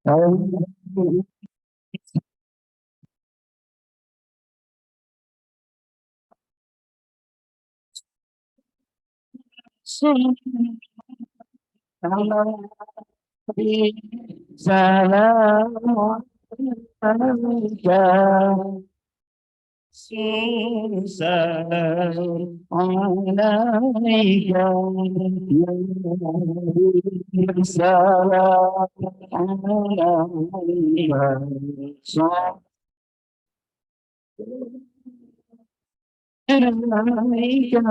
Salam alaika. Salam alaika. Salam alaika. عليك يا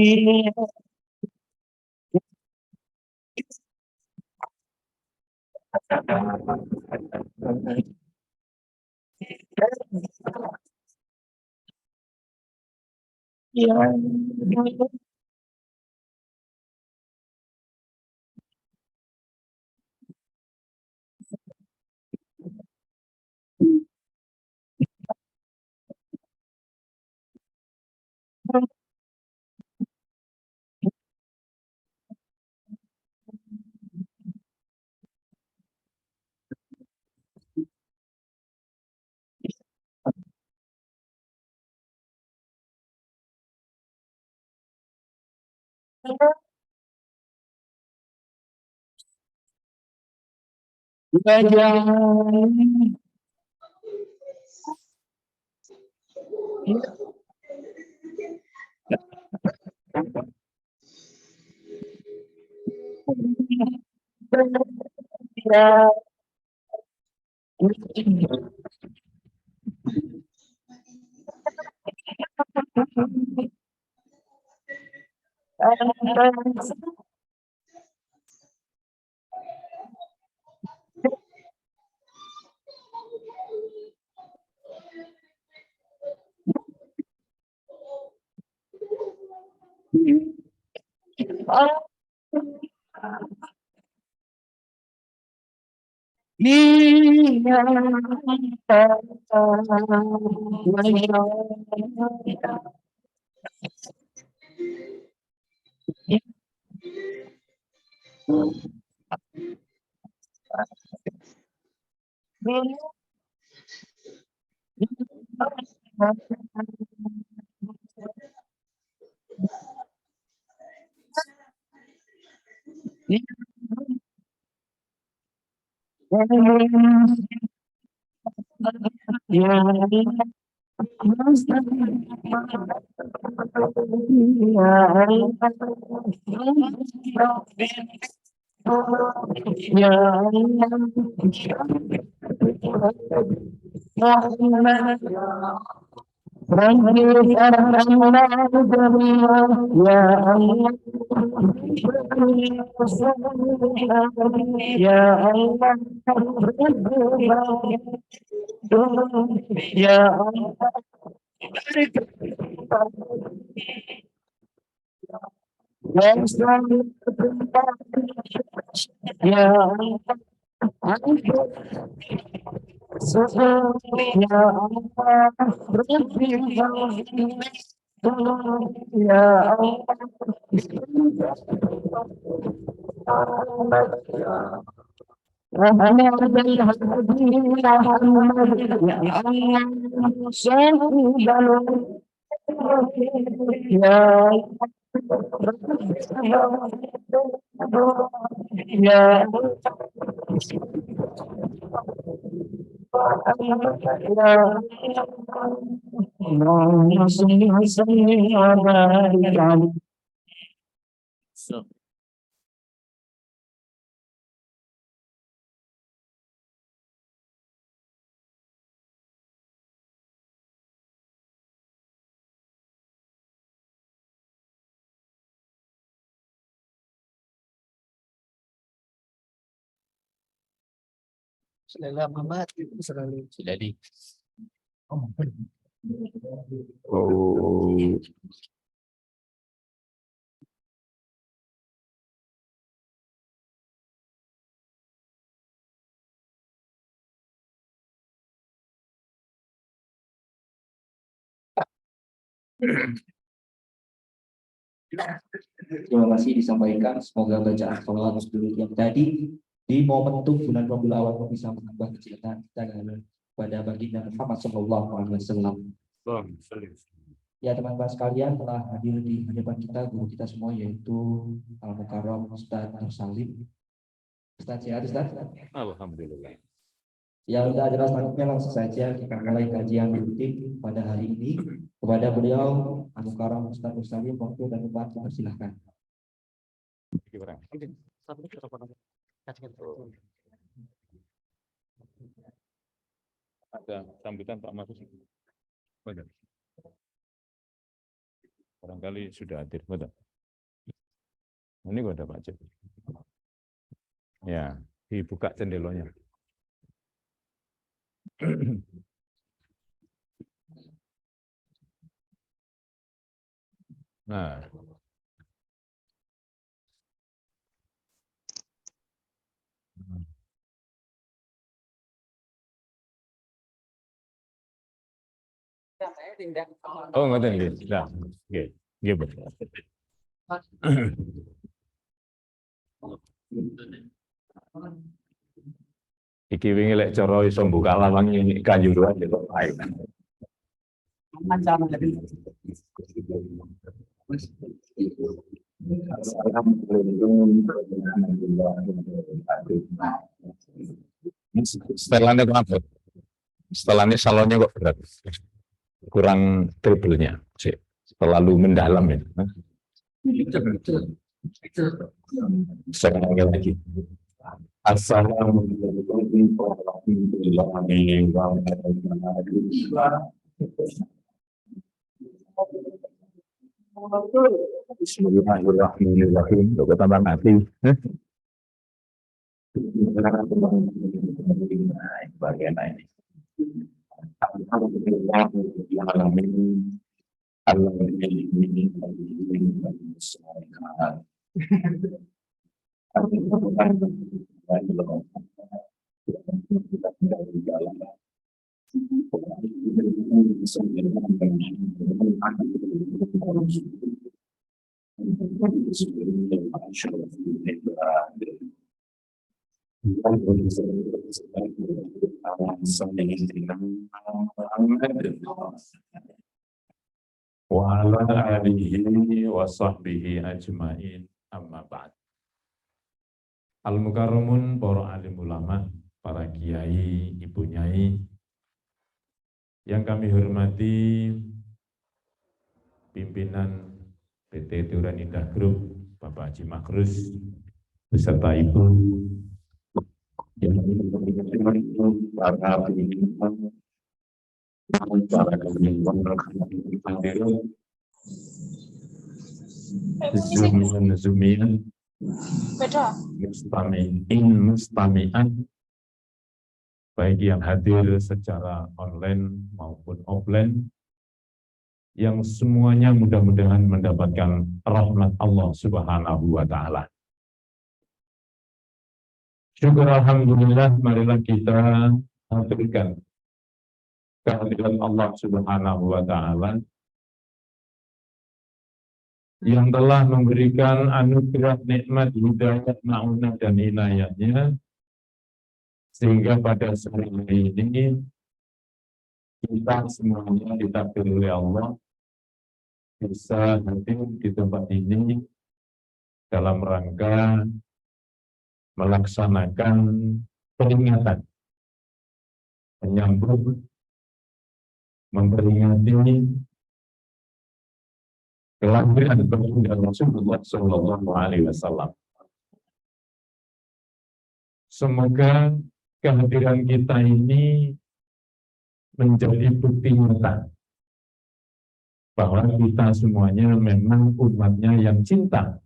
حبيبي يا محمد Selera Muhammad itu selalu jadi. Oh, Terima kasih disampaikan. Semoga bacaan salawat yang tadi di momentum bulan Rabiul Awal bisa menambah kecintaan kita kepada baginda Muhammad SAW. Ya teman-teman sekalian, telah hadir di hadapan kita guru kita semua, yaitu Al Mukarram Ustaz Nur Salim. Ustaz sehat Ustaz? alhamdulillah. Ya udah jelas, selanjutnya langsung saja kita mulai kajian rutin pada hari ini. Kepada beliau Al Mukarram Ustaz Nur Salim, waktu dan tempat silahkan. Ada sambutan Pak Mahfud. Barangkali sudah hadir, betul. Ini ada Pak Cep. Ya, dibuka jendelanya. Nah. Oh, ngoten nggih. Nah, nggih. Nggih, Bu. Iki wingi lek cara iso buka lawang ini kanjuruhan ya kok baik. Setelannya kenapa? Setelannya salonnya kok berat, kurang triplenya sih, terlalu mendalam ya. Sekarang lagi. Assalamualaikum warahmatullahi wabarakatuh. Bismillahirrahmanirrahim. Untuk tambah mati. Bagian ini. Wa ala alihi wa sahbihi ajmain, amma ba'd. Al-Mukarramun, para alim ulama, para kiai, ibu nyai yang kami hormati, pimpinan PT Turan Indah Group, Bapak Haji Makrus, beserta Ibu, yang para pimpinan, para Zumian, mustami'an, baik yang hadir secara online maupun offline, yang semuanya mudah-mudahan mendapatkan rahmat Allah Subhanahu wa Ta'ala. Syukur alhamdulillah, marilah kita hadirkan kehadiran Allah Subhanahu wa Ta'ala yang telah memberikan anugerah nikmat hidayah, ma'unah dan inayahnya, sehingga pada sore ini kita semuanya ditakdir oleh Allah bisa hadir di tempat ini dalam rangka melaksanakan peringatan menyambut, memperingati kelahiran baginda Rasulullah Shallallahu Alaihi Wasallam. Semoga kehadiran kita ini menjadi bukti nyata bahwa kita semuanya memang umatnya yang cinta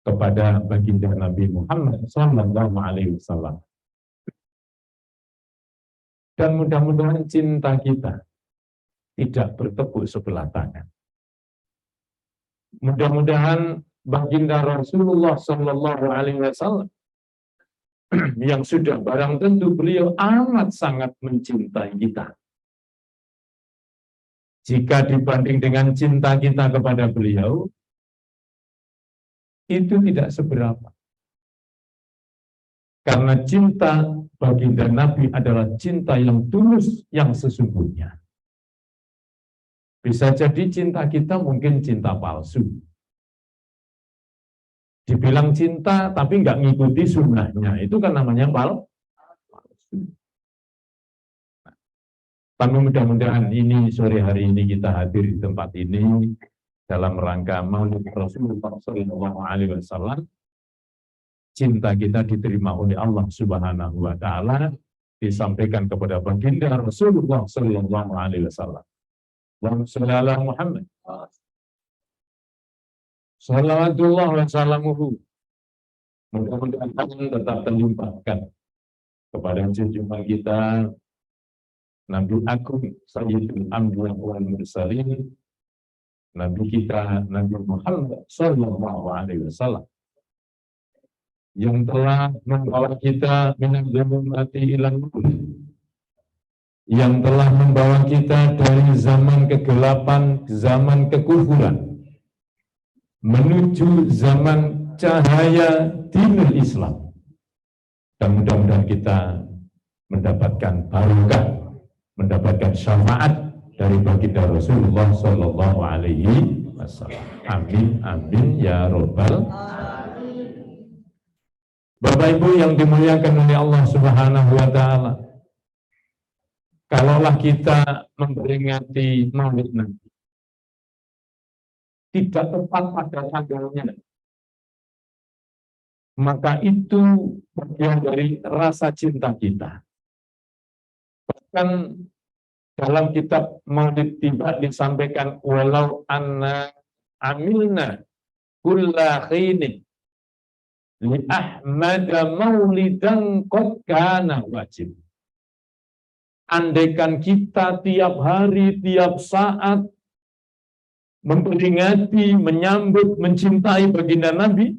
kepada baginda Nabi Muhammad Shallallahu Alaihi Wasallam. Dan mudah-mudahan cinta kita tidak bertepuk sebelah tangan. Mudah-mudahan baginda Rasulullah Shallallahu Alaihi Wasallam yang sudah barang tentu beliau amat sangat mencintai kita. Jika dibanding dengan cinta kita kepada beliau, itu tidak seberapa. Karena cinta baginda Nabi adalah cinta yang tulus, yang sesungguhnya. Bisa jadi cinta kita mungkin cinta palsu. Dibilang cinta tapi nggak ngikuti sunnahnya, itu kan namanya palsu. Tapi mudah-mudahan ini sore hari ini kita hadir di tempat ini dalam rangka Maulid Rasulullah Shallallahu Alaihi Wasallam. Cinta kita diterima oleh Allah Subhanahu Wa Taala, disampaikan kepada baginda Rasulullah Shallallahu Alaihi Wasallam. Allahumma shalli ala Muhammad. Salawatullah wa salamuhu. Mudah-mudahan tetap terlimpahkan kepada junjungan kita Nabi Agung Sayyidul Anbiya wal Mursalin, Nabi kita Nabi Muhammad Sallallahu Alaihi Wasallam, yang telah membawa kita minal dzulumati ilan nur, yang telah membawa kita dari zaman kegelapan, zaman kekufuran, menuju zaman cahaya dinul Islam. Dan mudah-mudahan kita mendapatkan barokah, mendapatkan syafaat dari baginda Rasulullah Shallallahu Alaihi wasallam. Amin, amin ya robbal. Bapak Ibu yang dimuliakan oleh Allah Subhanahu wa Ta'ala, kalaulah kita memperingati Maulid Nabi tidak tepat pada tanggalnya, maka itu bagian dari rasa cinta kita. Bahkan dalam kitab Maulid Tiba disampaikan, walau anna amilna kulla khinin li ahmada maulidan qad kana wajib. Andaikan kita tiap hari, tiap saat memperingati, menyambut, mencintai baginda Nabi,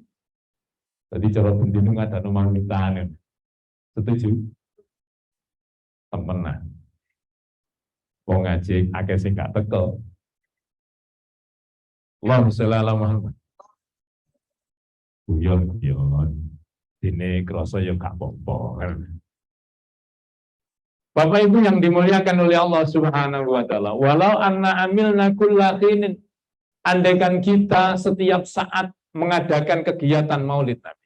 tadi cara pendindung ada nomor mintaan. Setuju? Temenan. Wong ngaji akeh sing gak tekel. Allahumma sholli ala Muhammad. Guyon. Dene krasa ya gak apa-apa. Bapak Ibu yang dimuliakan oleh Allah Subhanahu wa Ta'ala, walau anna amilna kulla khinin, andaikan kita setiap saat mengadakan kegiatan Maulid Nabi.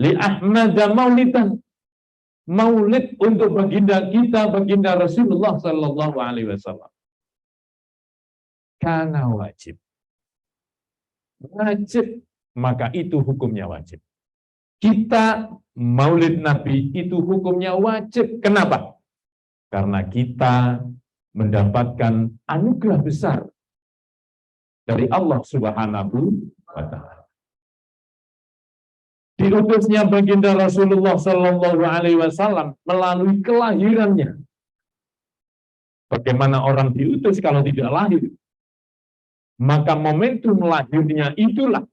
Li ahmada maulidan, Maulid untuk baginda kita, baginda Rasulullah sallallahu alaihi wasallam. Karena wajib. Wajib, maka itu hukumnya wajib. Kita Maulid Nabi itu hukumnya wajib. Kenapa? Karena kita mendapatkan anugerah besar dari Allah Subhanahu wa Ta'ala. Diutusnya baginda Rasulullah Sallallahu Alaihi Wasallam melalui kelahirannya. Bagaimana orang diutus kalau tidak lahir? Maka momentum lahirnya itulah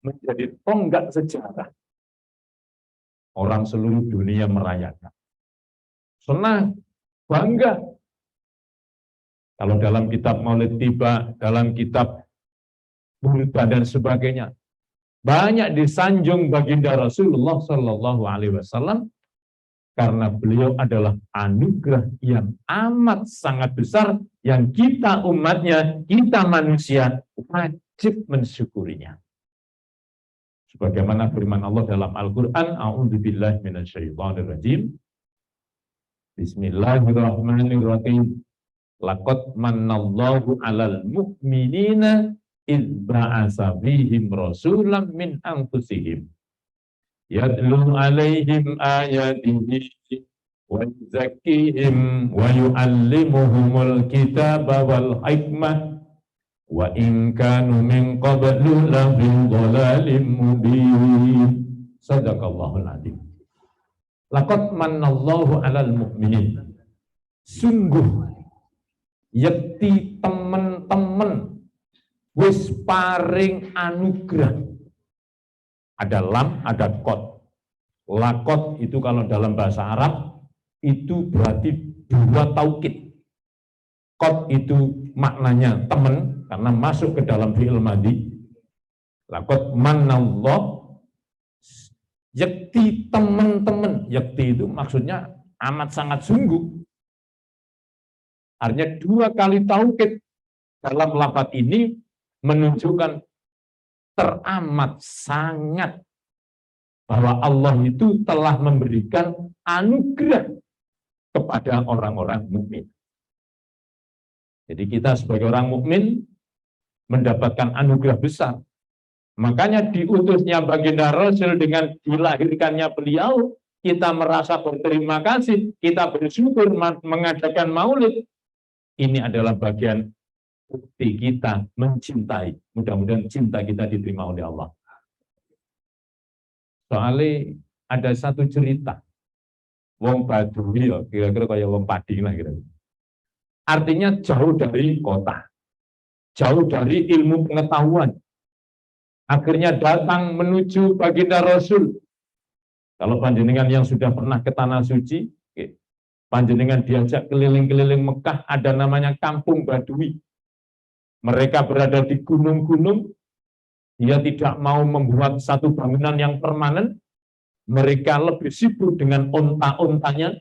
menjadi tonggak sejarah. Orang seluruh dunia merayakan. Senang, bangga. Kalau dalam kitab Maulid Tiba, dalam kitab Burda dan sebagainya, banyak disanjung baginda Rasulullah Sallallahu Alaihi Wasallam karena beliau adalah anugerah yang amat sangat besar yang kita umatnya, kita manusia wajib mensyukurinya. Sebagaimana firman Allah dalam Al-Quran, A'udzubillahi minasyaitonirrajim. Bismillahirrahmanirrahim. Laqad mannallahu 'alal mu'minina idz ba'atsa fihim rasulan min anfusihim yatlu 'alaihim ayatihi wa yuzakkihim wa yu'allimuhumul kitaba wal hikmah wa in kanu min qablu lafi dhalalin mubin. Sadaqallahul adzim. Laqad mannallahu 'alal mu'minin. Sungguh yakti teman-teman wis paring anugerah. Ada lam, ada kot. Lakot itu kalau dalam bahasa Arab itu berarti dua taukid. Kot itu maknanya teman karena masuk ke dalam fi'il madhi. Lakot manallah, yakti teman-teman. Yakti itu maksudnya amat sangat sungguh. Artinya dua kali taukid dalam lafaz ini menunjukkan teramat sangat bahwa Allah itu telah memberikan anugerah kepada orang-orang mukmin. Jadi kita sebagai orang mukmin mendapatkan anugerah besar. Makanya diutusnya baginda Rasul dengan dilahirkannya beliau, kita merasa berterima kasih, kita bersyukur mengadakan maulid. Ini adalah bagian bukti kita mencintai. Mudah-mudahan cinta kita diterima oleh Allah. Soalnya ada satu cerita. Wong Badui ya, kira-kira kayak wong padi lah kira-kira. Artinya jauh dari kota. Jauh dari ilmu pengetahuan. Akhirnya datang menuju baginda Rasul. Kalau panjenengan yang sudah pernah ke Tanah Suci, panjenengan diajak keliling-keliling Mekah, ada namanya Kampung Badui. Mereka berada di gunung-gunung, dia tidak mau membuat satu bangunan yang permanen, mereka lebih sibuk dengan onta-ontanya,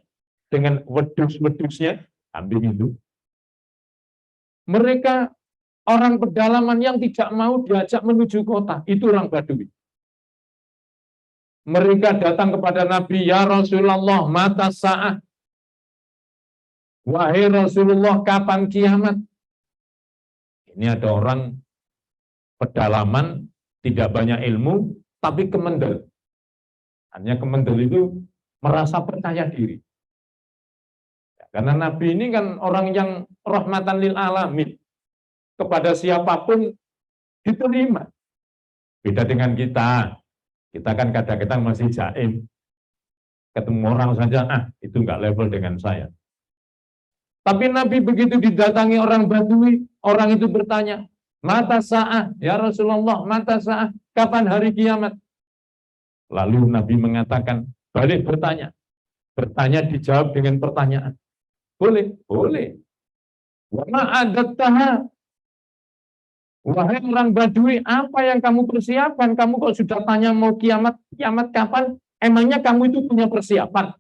dengan wedus-wedusnya, kambing itu. Mereka orang pedalaman yang tidak mau diajak menuju kota, itu orang Badui. Mereka datang kepada Nabi, ya Rasulullah, mata sa'ah. Wahai Rasulullah, kapan kiamat? Ini ada orang pedalaman, tidak banyak ilmu, tapi kemendel. Hanya kemendel itu merasa percaya diri. Karena Nabi ini kan orang yang rahmatan lil alamin. Kepada siapapun diterima. Beda dengan kita. Kita kan kadang-kadang masih jaim. Ketemu orang saja, itu enggak level dengan saya. Tapi Nabi begitu didatangi orang Badui, orang itu bertanya, mata sa'ah, ya Rasulullah, mata sa'ah, kapan hari kiamat? Lalu Nabi mengatakan, balik bertanya. Bertanya dijawab dengan pertanyaan. Boleh, boleh. Wa ma'adattaha. Wahai orang Badui, apa yang kamu persiapkan? Kamu kok sudah tanya mau kiamat kapan? Emangnya kamu itu punya persiapan?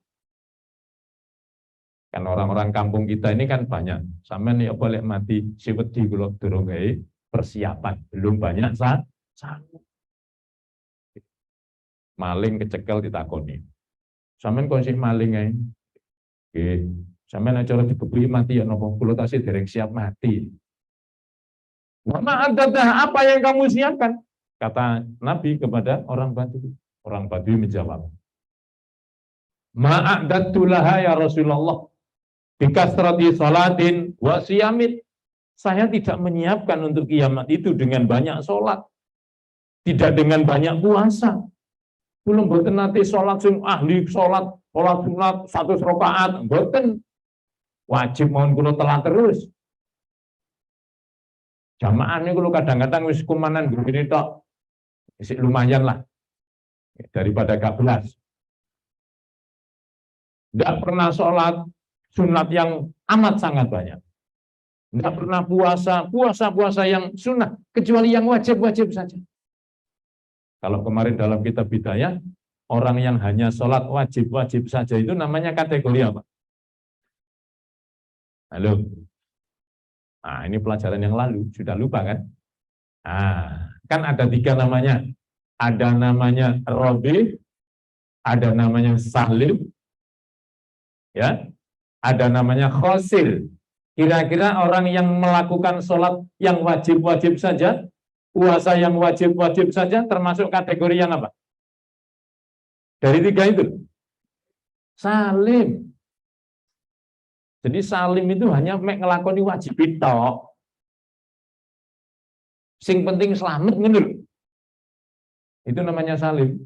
Kan orang-orang kampung kita ini kan banyak. Sama nih boleh mati siwedi kula durung gawe persiapan. Belum banyak maling kecekel ditakoni. Sampeyan kok sih maling ae? Nggih. Sampeyan acara dibekui mati ya napa kula tasih dereng siap mati. Apa yang kamu siapkan? Kata Nabi kepada orang Badui. Orang Badui menjawab, ma'adatu laha ya Rasulullah bikasrati salatin wa siyamin. Saya tidak menyiapkan untuk kiamat itu dengan banyak sholat, tidak dengan banyak puasa. Belum boten nanti sholat sing ahli sholat sunat 100 rakaat, boten. Wajib mohon kula telat terus. Jamaah ini kalau kadang-kadang wis kumanan begini tok, lumayan lah daripada gak belas. Tidak pernah sholat sunat yang amat sangat banyak. Tidak pernah puasa yang sunnah, kecuali yang wajib-wajib saja. Kalau kemarin dalam kitab Bidayah, orang yang hanya sholat wajib-wajib saja itu namanya kategori apa? Halo? Nah, ini pelajaran yang lalu, sudah lupa kan? Nah, kan ada 3 namanya. Ada namanya Robi, ada namanya Salim, ya, ada namanya Khosil. Kira-kira orang yang melakukan sholat yang wajib-wajib saja, puasa yang wajib-wajib saja, termasuk kategori yang apa? Dari 3 itu? Salim. Jadi salim itu hanya ngelakoni wajib tok. Sing penting selamat ngono. Itu namanya salim.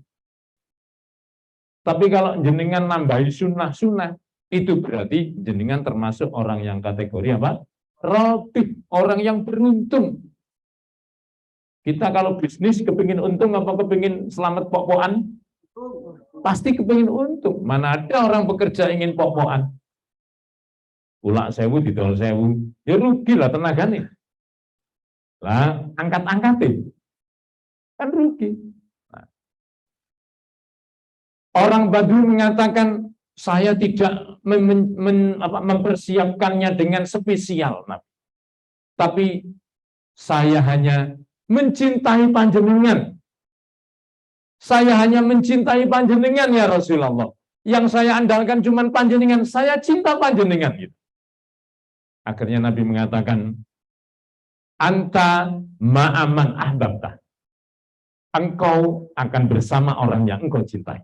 Tapi kalau jenengan nambahi sunnah-sunnah, itu berarti jenengan termasuk orang yang kategori apa? Rabi, orang yang beruntung. Kita kalau bisnis kepingin untung apa kepingin selamat pok-pokan? Pasti kepingin untung. Mana ada orang bekerja ingin pok-pokan? Ulak 1000 didol 1000, ya rugi lah tenaga nih. Lah angkat-angkatin, kan rugi. Nah. Orang Badui mengatakan saya tidak mempersiapkannya dengan spesial, tapi saya hanya mencintai panjenengan. Saya hanya mencintai panjenengan ya Rasulullah. Yang saya andalkan cuma panjenengan. Saya cinta panjenengan gitu. Akhirnya Nabi mengatakan, anta ma'aman ahbabta. Engkau akan bersama orang yang engkau cintai.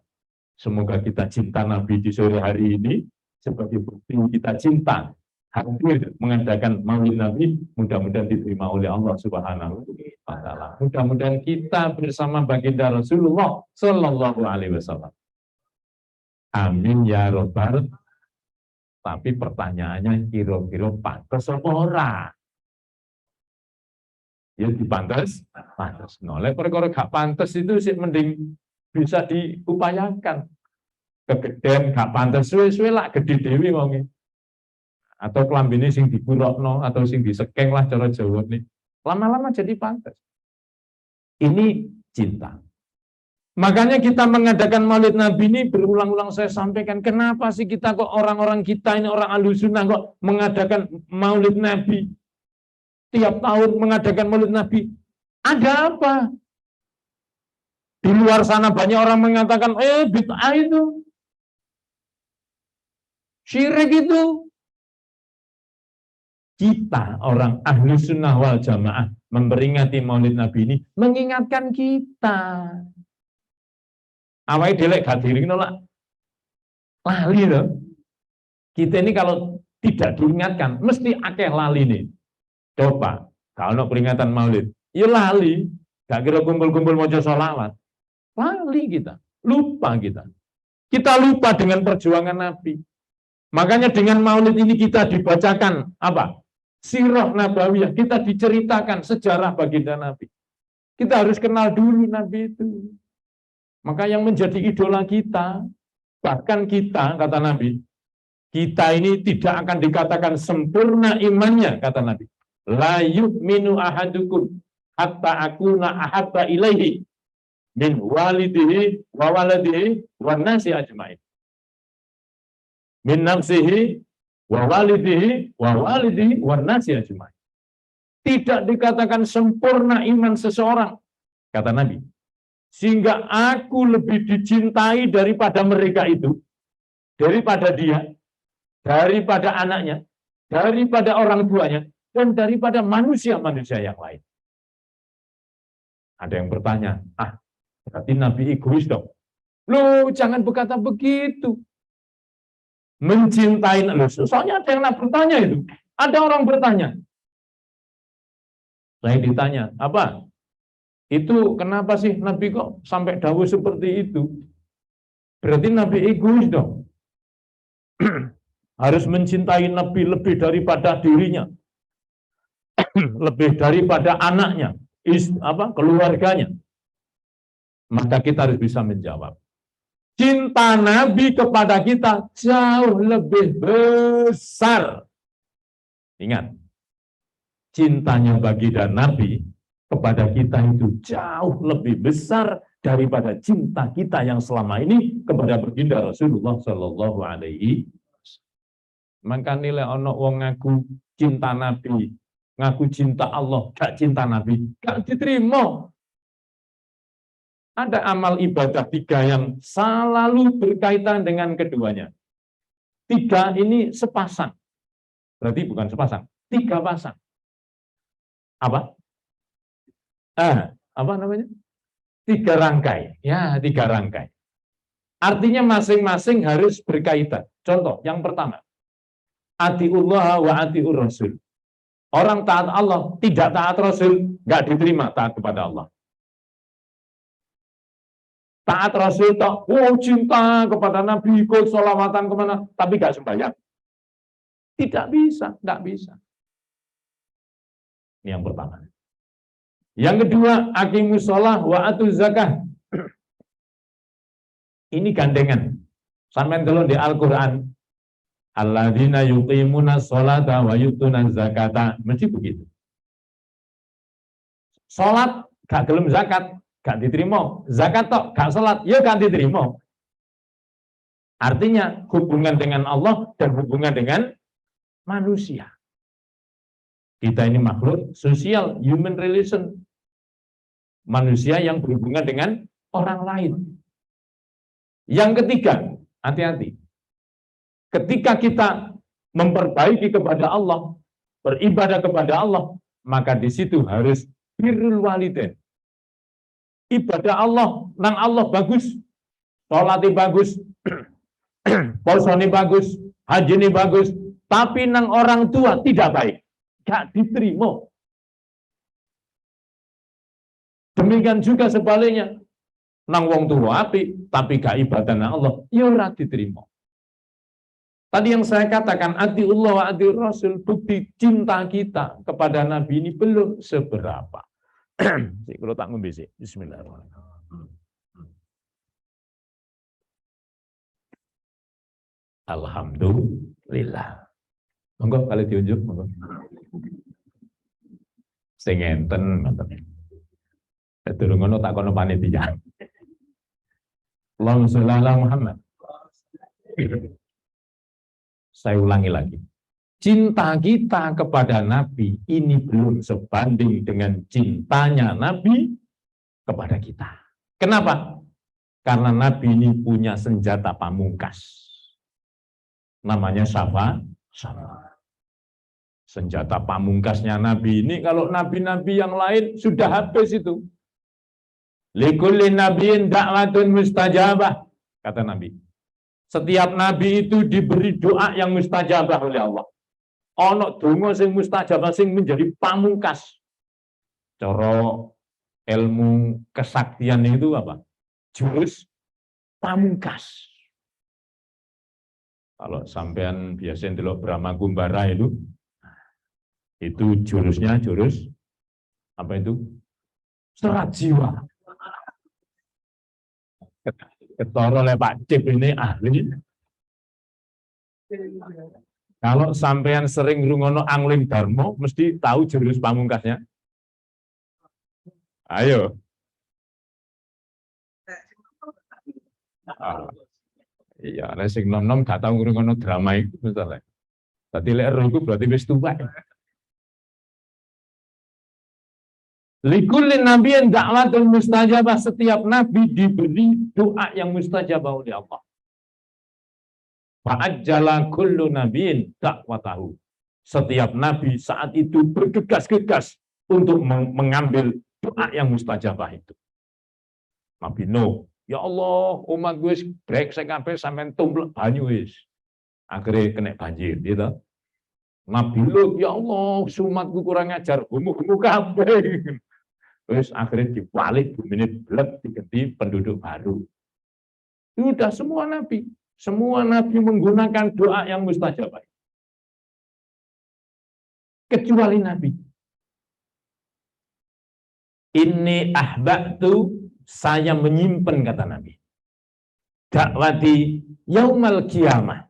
Semoga kita cinta Nabi di sore hari ini sebagai bukti kita cinta. Hadir mengadakan maulid Nabi, mudah-mudahan diterima oleh Allah Subhanahu wa Ta'ala. Mudah-mudahan kita bersama baginda Rasulullah Sallallahu Alaihi Wasallam. Amin ya Rabbal. Tapi pertanyaannya kira-kira pantas apa ora? Ya dipantas, pantas. Noleh perkara gak pantas itu sih mending bisa diupayakan. Kegedean gak pantas suwe-suwe lah gede dewi wonge. Atau klambine sing dikurokno atau sing disekeng lah cara Jawa nih. Lama-lama jadi pantas. Ini cinta. Makanya kita mengadakan maulid Nabi ini berulang-ulang saya sampaikan. Kenapa sih kita kok orang-orang kita ini orang Ahlussunnah kok mengadakan maulid Nabi? tiap tahun mengadakan Maulid Nabi. Ada apa? Di luar sana banyak orang mengatakan, bid'ah itu. Syirik itu. Kita orang ahli sunnah wal jamaah memperingati Maulid Nabi ini mengingatkan kita. Awai delek gak diri nolak. Lali loh. Kita ini kalau tidak diingatkan mesti akeh lali nih. Coba kalau peringatan Maulid, ya lali. Gak kira kumpul-kumpul maca sholawat. Lali kita, lupa kita. Kita lupa dengan perjuangan Nabi. Makanya dengan Maulid ini kita dibacakan apa? Sirah Nabawiyah, kita diceritakan sejarah baginda Nabi. Kita harus kenal dulu Nabi itu. Maka yang menjadi idola kita, bahkan kita, kata Nabi, kita ini tidak akan dikatakan sempurna imannya, kata Nabi. La yu'minu ahadukum hatta akuna ahabba ilaihi min walidihi wa waladihi wa nasi ajmain. Min nafsihi wa walidihi wa nasi ajmain. Tidak dikatakan sempurna iman seseorang, kata Nabi. Sehingga aku lebih dicintai daripada mereka itu, daripada dia, daripada anaknya, daripada orang tuanya, dan daripada manusia-manusia yang lain. Ada yang bertanya, berarti Nabi egois dong. Loh, jangan berkata begitu. Mencintai, soalnya ada yang bertanya itu. Ada orang bertanya. Saya ditanya, apa? Itu kenapa sih Nabi kok sampai dawuh seperti itu? Berarti Nabi egois dong. Harus mencintai Nabi lebih daripada dirinya. Lebih daripada anaknya, keluarganya. Maka kita harus bisa menjawab. Cinta Nabi kepada kita jauh lebih besar. Ingat, cintanya baginda Nabi kepada kita itu jauh lebih besar daripada cinta kita yang selama ini kepada baginda Rasulullah Shallallahu Alaihi Wasallam. Maka nilai ono wong ngaku cinta Nabi, ngaku cinta Allah, gak cinta Nabi, gak diterima. Ada amal ibadah 3 yang selalu berkaitan dengan keduanya. 3 ini sepasang. Berarti bukan sepasang, 3 pasang. Apa? Apa namanya? 3 rangkai. Ya, 3 rangkai. Artinya masing-masing harus berkaitan. Contoh, yang pertama. Atiullah wa atiur Rasul. Orang taat Allah, tidak taat Rasul, nggak diterima taat kepada Allah. Taat Rasul, cinta kepada Nabi, ikut sholawatan kemana, tapi nggak sembahyang. Tidak bisa, nggak bisa. Ini yang pertama. Yang kedua, aqimus sholah wa atuz zakah. Ini gandengan. Sampai dulu di Al-Quran. Alladzina yuqimuna sholata wa yutuna zakata. Mesti begitu. Sholat, gak gelem zakat, gak diterima. Zakat tok, gak sholat, ya gak diterima. Artinya hubungan dengan Allah dan hubungan dengan manusia. Kita ini makhluk sosial, human relation. Manusia yang berhubungan dengan orang lain. Yang ketiga, hati-hati. Ketika kita memperbaiki kepada Allah, beribadah kepada Allah, maka di situ harus birrul walidain. Ibadah Allah, nang Allah bagus, sholatnya bagus, posone bagus, haji bagus, tapi nang orang tua tidak baik, gak diterima. Demikian juga sebaliknya, nang wong tua api, tapi gak ibadah nang Allah, ya ora diterima. Tadi yang saya katakan, atiullah wa atiur Rasul, bukti cinta kita kepada Nabi ini belum seberapa. Kalau tak ngombe sih, bismillahirrahmanirrahim. Alhamdulillah. Monggo kali diunjuk, monggo. Sing enten, mantep. Durung ngono tak kono panitia. Allahumma sholli ala Muhammad. Saya ulangi lagi. cinta kita kepada Nabi ini belum sebanding dengan cintanya Nabi kepada kita. Kenapa? Karena Nabi ini punya senjata pamungkas. Namanya syafaat. Senjata pamungkasnya Nabi ini, kalau nabi-nabi yang lain sudah habis itu. Likulli nabiyyin da'watun mustajabah, kata Nabi. Setiap nabi itu diberi doa yang mustajabah oleh Allah. Ono donga sing mustajabah sing menjadi pamungkas. Cara ilmu kesaktian itu apa? Jurus pamungkas. Kalau sampean biasanya delok Brahma Kumbara itu jurusnya jurus apa itu? Serat jiwa. Ketara oleh Pak Cip ini ahli. Kalau sampean sering ngrungono Angling Darmo, mesti tahu jurus pamungkasnya. Ayo. Iya, nek sing nom-nom gak tau ngrungono drama itu misalnya. Dadi lek ero iku berarti wis tuwek. Likulli nabiyyin da'watun mustajabah, setiap nabi diberi doa yang mustajabah oleh Allah. Fa'ajjala kullu nabiyyin da'watahu. Setiap nabi saat itu bergegas-gegas untuk mengambil doa yang mustajabah itu. Nabi Nuh, ya Allah, umat gue brengsek kabeh sampean tumplek banyu wis. Akhirnya kena banjir, gitu. Nabi Lut, ya Allah, umatku kurang ajar, gumuk-gumuk kabeh. Terus akhirnya dibalik bumi blek diganti penduduk baru. Sudah semua nabi menggunakan doa yang mustajabah. Kecuali Nabi. Inni ahba'tu, saya menyimpan, kata Nabi. Dakwati yaumal qiyamah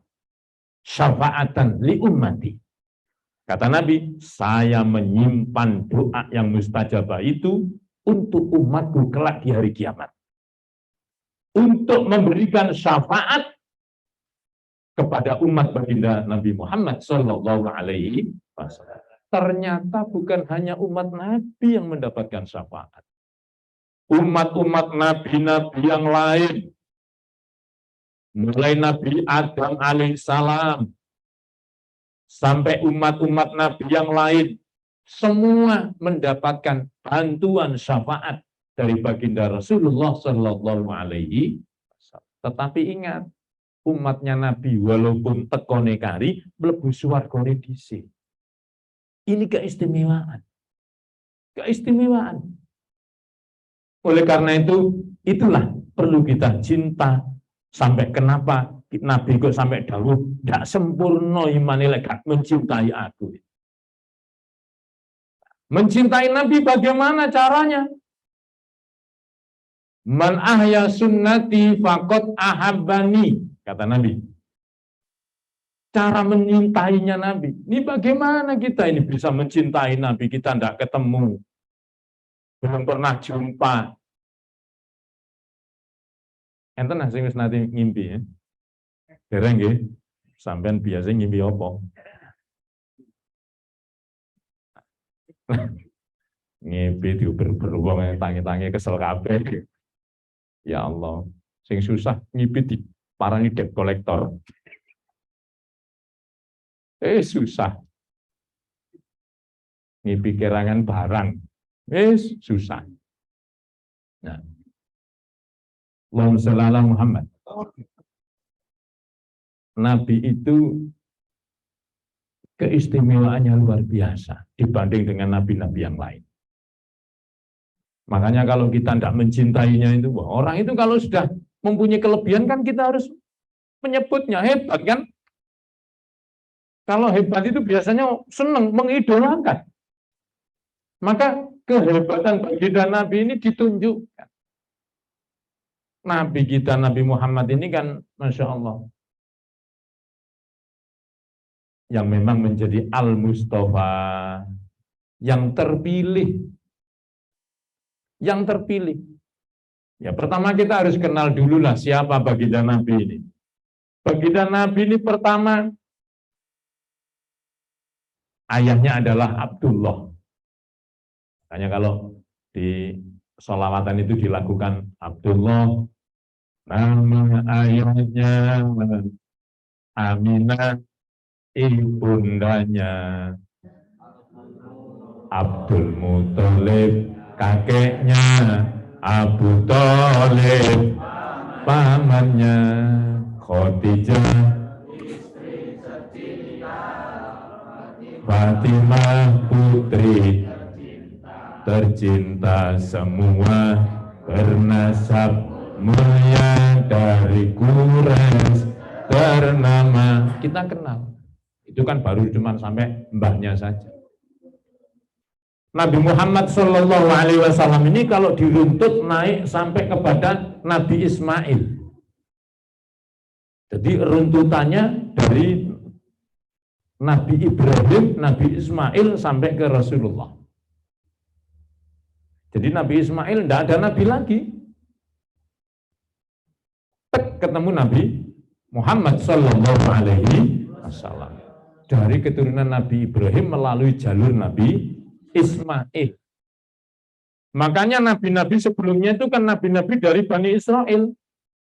syafa'atan li ummati. Kata Nabi, saya menyimpan doa yang mustajabah itu untuk umatku kelak di hari kiamat. Untuk memberikan syafaat kepada umat baginda Nabi Muhammad Sallallahu Alaihi Wasallam. Ternyata bukan hanya umat Nabi yang mendapatkan syafaat. Umat-umat Nabi-Nabi yang lain, mulai Nabi Adam alaihissalam, sampai umat-umat Nabi yang lain, semua mendapatkan bantuan syafaat dari baginda Rasulullah Sallallahu Alaihi Wasallam. Tetapi ingat, umatnya Nabi walaupun tekone kari, mlebu swargane dhisik. Ini keistimewaan. Keistimewaan. Oleh karena itu, itulah perlu kita cinta. Sampai kenapa Nabi kok sampai dawuh tidak sempurna iman lek gak mencintai aku. Mencintai Nabi bagaimana caranya? Man ahya sunnati faqad ahabbani, kata Nabi. Cara mencintainya Nabi. Ini bagaimana kita ini bisa mencintai Nabi, kita tidak ketemu. Belum pernah jumpa. Enten sing wis nate ngimpi ya. Dereng nggih. Sampeyan biasa ngimpi apa? Ngimpi diuber-uber wong tangi-tangi kesel kabeh. Ya Allah, sing susah ngimpi diparani debt kolektor. Susah. Ngimpi kerangan barang. Susah. Nah. Allahumma shalli ala Muhammad. Nabi itu keistimewaannya luar biasa dibanding dengan nabi-nabi yang lain. Makanya kalau kita tidak mencintainya itu, orang itu kalau sudah mempunyai kelebihan kan kita harus menyebutnya hebat kan? Kalau hebat itu biasanya senang, mengidolakan. Maka kehebatan baginda Nabi ini ditunjukkan. Nabi kita, Nabi Muhammad ini kan, Masya Allah, yang memang menjadi Al-Mustafa, yang terpilih. Yang terpilih. Ya, pertama kita harus kenal dulu lah siapa baginda Nabi ini. Baginda Nabi ini pertama, ayahnya adalah Abdullah. Makanya kalau di sholawatan itu dilakukan Abdullah, nama ayahnya Aminah, ibundanya Abdul Muthalib, kakeknya Abu Thalib, pamannya Khadijah, Fatimah putri tercinta semua, bernasab mulia dari Quraisy ternama. Kita kenal. Itu kan baru cuma sampai mbahnya saja. Nabi Muhammad Shallallahu Alaihi Wasallam ini kalau diruntut naik sampai kepada Nabi Ismail. Jadi runtutannya dari Nabi Ibrahim, Nabi Ismail sampai ke Rasulullah. Jadi Nabi Ismail tidak ada Nabi lagi. Ketemu Nabi Muhammad Shallallahu Alaihi Wasallam. Dari keturunan Nabi Ibrahim melalui jalur Nabi Ismail. Makanya nabi-nabi sebelumnya itu kan nabi-nabi dari Bani Israel.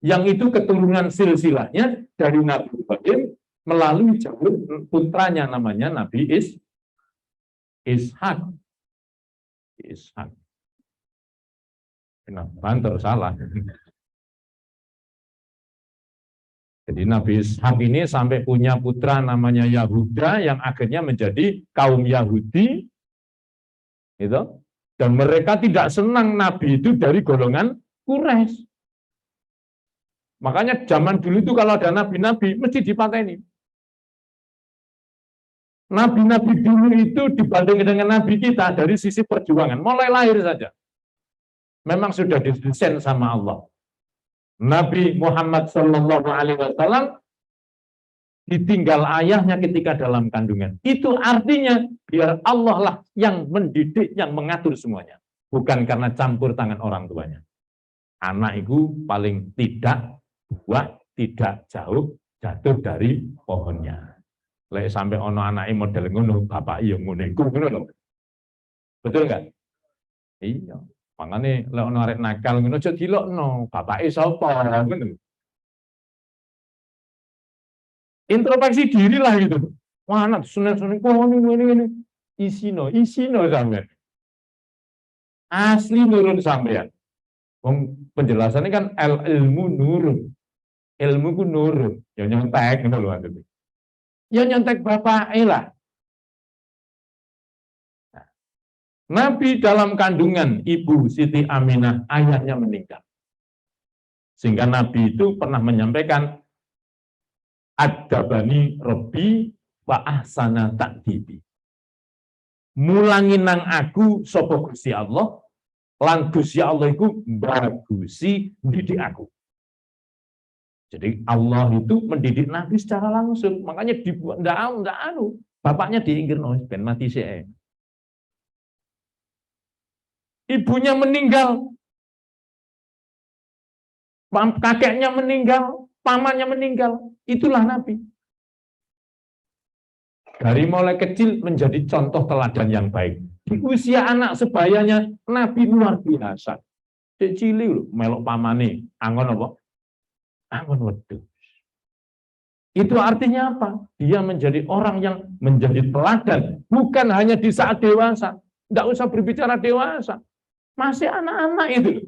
Yang itu keturunan silsilahnya dari Nabi Ibrahim melalui jalur putranya namanya Nabi Ishak. Kenapa salah? Jadi Nabi Ishak ini sampai punya putra namanya Yahuda yang akhirnya menjadi kaum Yahudi. Gitu. Dan mereka tidak senang Nabi itu dari golongan Quraisy. Makanya zaman dulu itu kalau ada nabi-nabi mesti dipateni. Nabi-nabi dulu itu dibanding dengan nabi kita dari sisi perjuangan, mulai lahir saja. Memang sudah didesain sama Allah. Nabi Muhammad Shallallahu Alaihi Wasallam ditinggal ayahnya ketika dalam kandungan. Itu artinya biar Allah lah yang mendidik, yang mengatur semuanya. Bukan karena campur tangan orang tuanya. Anak itu paling tidak buah, tidak jauh, jatuh dari pohonnya. Lek sampai ono anake model ngono, bapak iya ngono iku ngono lho. Betul enggak? Iya. Makane lek ono arek nakal ngono aja dilokno, bapake sapa ngono. Introspeksi diri lah gitu. Wah, anak sunan-sunan kok ini isino sampean. Asli nurun sampean. Wong penjelasannya kan ilmu nurun. Ilmu ku nurun, ya nyontek ngono lho maksudnya. Ya nyontek bapake lah. Nabi dalam kandungan ibu Siti Aminah, ayahnya meninggal. Sehingga Nabi itu pernah menyampaikan Adabani Robbi wa ahsana ta'dibi. Mulangi nang aku sapa Gusti Allah, lan Gusti Allah iku bagusi didik aku. Jadi Allah itu mendidik Nabi secara langsung, makanya dibuat ndak anu, bapaknya diinggirno ben mati sik. Ibunya meninggal, kakeknya meninggal, pamannya meninggal, itulah Nabi. Dari mulai kecil menjadi contoh teladan yang baik. Di usia anak sebayanya, Nabi luar biasa. Cek cilik lho, melok pamane, angon apa? Angon wedhus. Itu artinya apa? Dia menjadi orang yang menjadi teladan, bukan hanya di saat dewasa. Tidak usah berbicara dewasa. Masih anak-anak itu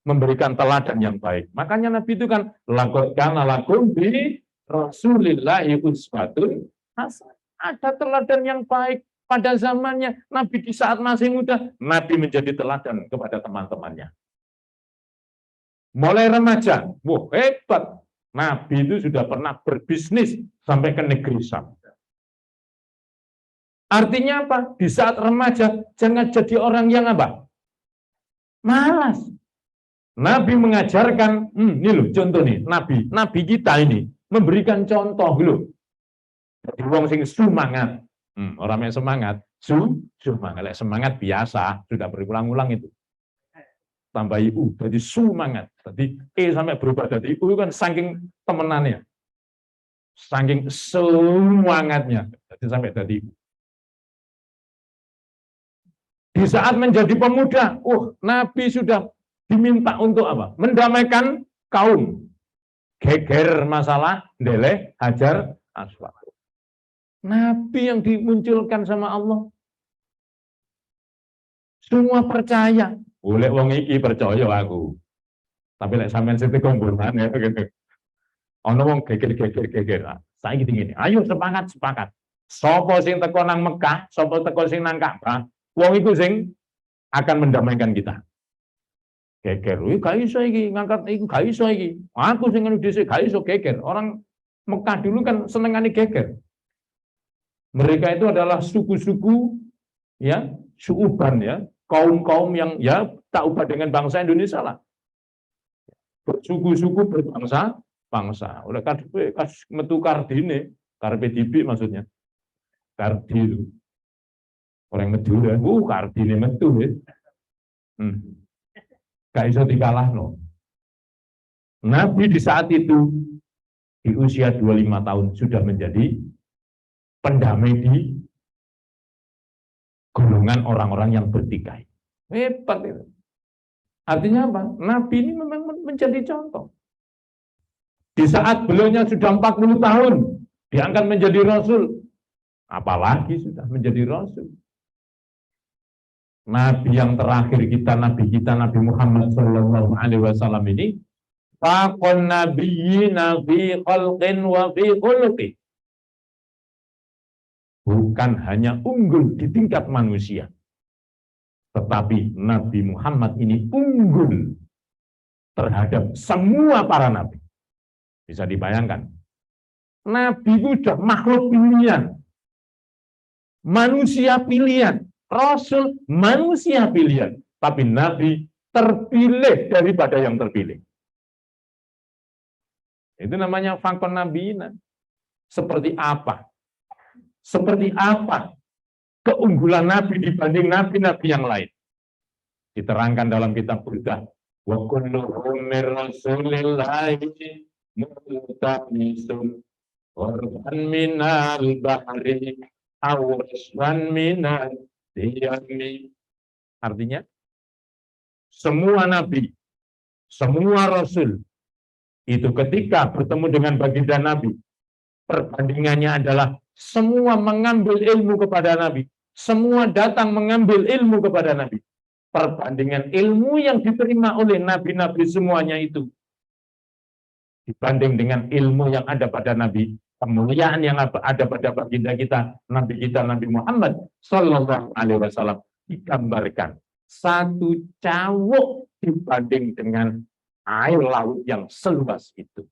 memberikan teladan yang baik. Makanya Nabi itu kan laqad kana lakum bi Rasulillahi uswatun hasanah. Ada teladan yang baik pada zamannya. Nabi di saat masih muda, Nabi menjadi teladan kepada teman-temannya. Mulai remaja, wah hebat. Nabi itu sudah pernah berbisnis sampai ke negeri Syam. Artinya apa? Di saat remaja, jangan jadi orang yang apa? Malas. Nabi mengajarkan, ini loh contoh nih, Nabi kita ini memberikan contoh loh. Jadi wong sing semangat, orang yang semangat, semangat, semangat biasa sudah berulang-ulang itu. Tambah U, jadi semangat. Jadi sampai berubah jadi U kan saking temenannya, saking semangatnya, jadi sampai jadi U. Di saat menjadi pemuda, Nabi sudah diminta untuk apa? Mendamaikan kaum. Geger masalah, deleh, hajar, aswad. Nabi yang dimunculkan sama Allah. Semua percaya. Boleh wong iki percaya aku. Tapi lek sampean sing kumpulan ya gitu. Ono wong geger. Saiki ngene. Ayo sepakat. Sapa sing teko nang Mekah, sapa teko sing nang Ka'bah, wong iku sing akan mendamaikan kita. Geger. Gak iso iki ngangkat iku gak iso iki. Aku sing ngene dhisik gak iso geger. Orang Mekah dulu kan senengane geger. Mereka itu adalah suku-suku ya, suuban ya, kaum-kaum yang ya tak ubah dengan bangsa Indonesia lah. Suku-suku berbangsa. Oleh kasus metu kardine, karpe dibi maksudnya. Kardi itu. Orang metu ya, kardine metu ya. Gak bisa dikalahno. Nabi di saat itu di usia 25 tahun sudah menjadi pendamai di golongan orang-orang yang bertikai. Hebat itu. Artinya apa? Nabi ini memang menjadi contoh. Di saat beliaunya sudah 40 tahun, diangkat menjadi Rasul. Apalagi sudah menjadi Rasul. Nabi yang terakhir kita, Nabi Muhammad SAW ini, faqon nabiyyina fi khalqin wa fi khuluqin. Bukan hanya unggul di tingkat manusia, tetapi Nabi Muhammad ini unggul terhadap semua para nabi. Bisa dibayangkan, Nabi itu sudah makhluk pilihan, manusia pilihan, Rasul manusia pilihan, tapi Nabi terpilih daripada yang terpilih. Itu namanya faqon nabiyina. Seperti apa? Seperti apa keunggulan Nabi dibanding nabi-nabi yang lain? Diterangkan dalam kitab Burdah. Wa kulluhum min rasulillahi mutamisun warban minal bahri awrasban minal diyami. Artinya, semua nabi, semua rasul, itu ketika bertemu dengan baginda Nabi, perbandingannya adalah semua mengambil ilmu kepada Nabi. Semua datang mengambil ilmu kepada Nabi. Perbandingan ilmu yang diterima oleh Nabi-Nabi semuanya itu dibanding dengan ilmu yang ada pada Nabi, kemuliaan yang ada pada baginda kita Nabi Muhammad Sallallahu Alaihi Wasallam, digambarkan satu cawuk dibanding dengan air laut yang seluas itu.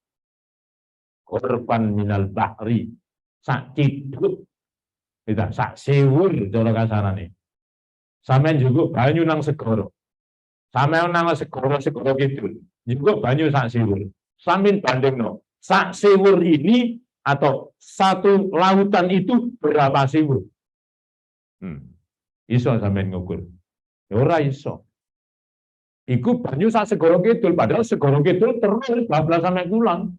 Korban minal bahri, sak ciduk, sak sewur, cara kasarane. Sampeyan juga banyu nang segoro. Sampeyan nang segoro kidul, juga banyu sak sewur. Sampeyan bandingno, sak sewur ini atau satu lautan itu berapa sewur? Iso sampeyan ngukur. Ora iso. Iku banyu sak segoro kidul, padahal segoro kidul terus bablas sampai pulang.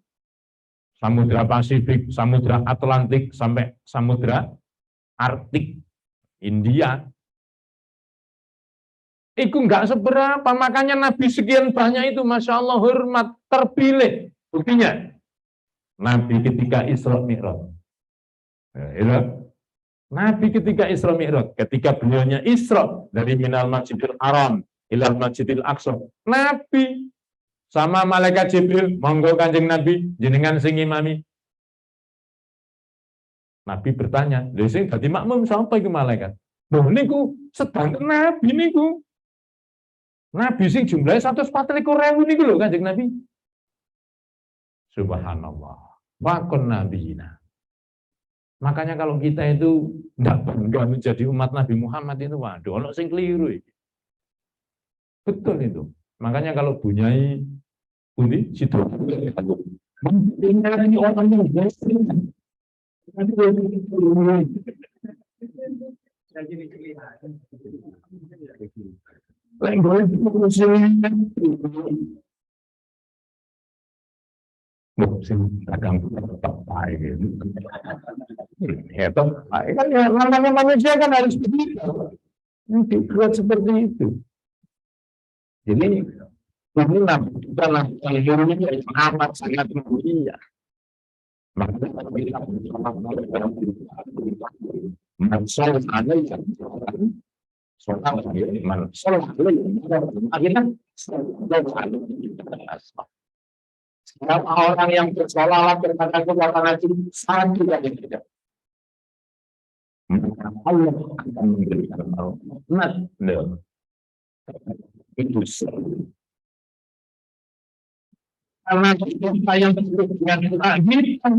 Samudra Pasifik, Samudra Atlantik, sampai Samudra Arktik, India. Itu enggak seberapa, makanya Nabi sekian banyak itu, Masya Allah, hormat, terpilih. Buktinya, Nabi ketika Isra Mi'raj. Nabi ketika Isra Mi'raj, ketika beliaunya Isra dari Minal Masjidil Haram ilal Masjidil Aqsa, Nabi sama malaikat Jibril, monggo Kanjeng Nabi, jenengan sing imami. Nabi bertanya, lha sing dadi makmum sapa iku malaikat? Lho niku sedangkan Nabi niku. Nabi sing jumlahnya 144.000 niku lho Kanjeng Nabi. Subhanallah. Faqon nabiyina. Makanya kalau kita itu tidak bangga menjadi umat Nabi Muhammad itu, waduh, ono sing keliru iki. Betul itu. Makanya kalau bunyai Budi, situ ini orang yang kan namanya manusia kan harus begitu. Dibuat seperti itu. Jadi ini bukanlah ilmu amat sangat mulia. Maka kita mensoleh akhirnya setiap orang yang bersolawat berkata kepada sangat tidak. Allah akan memberikan rahmat itu karena kita yang dengan kehidupan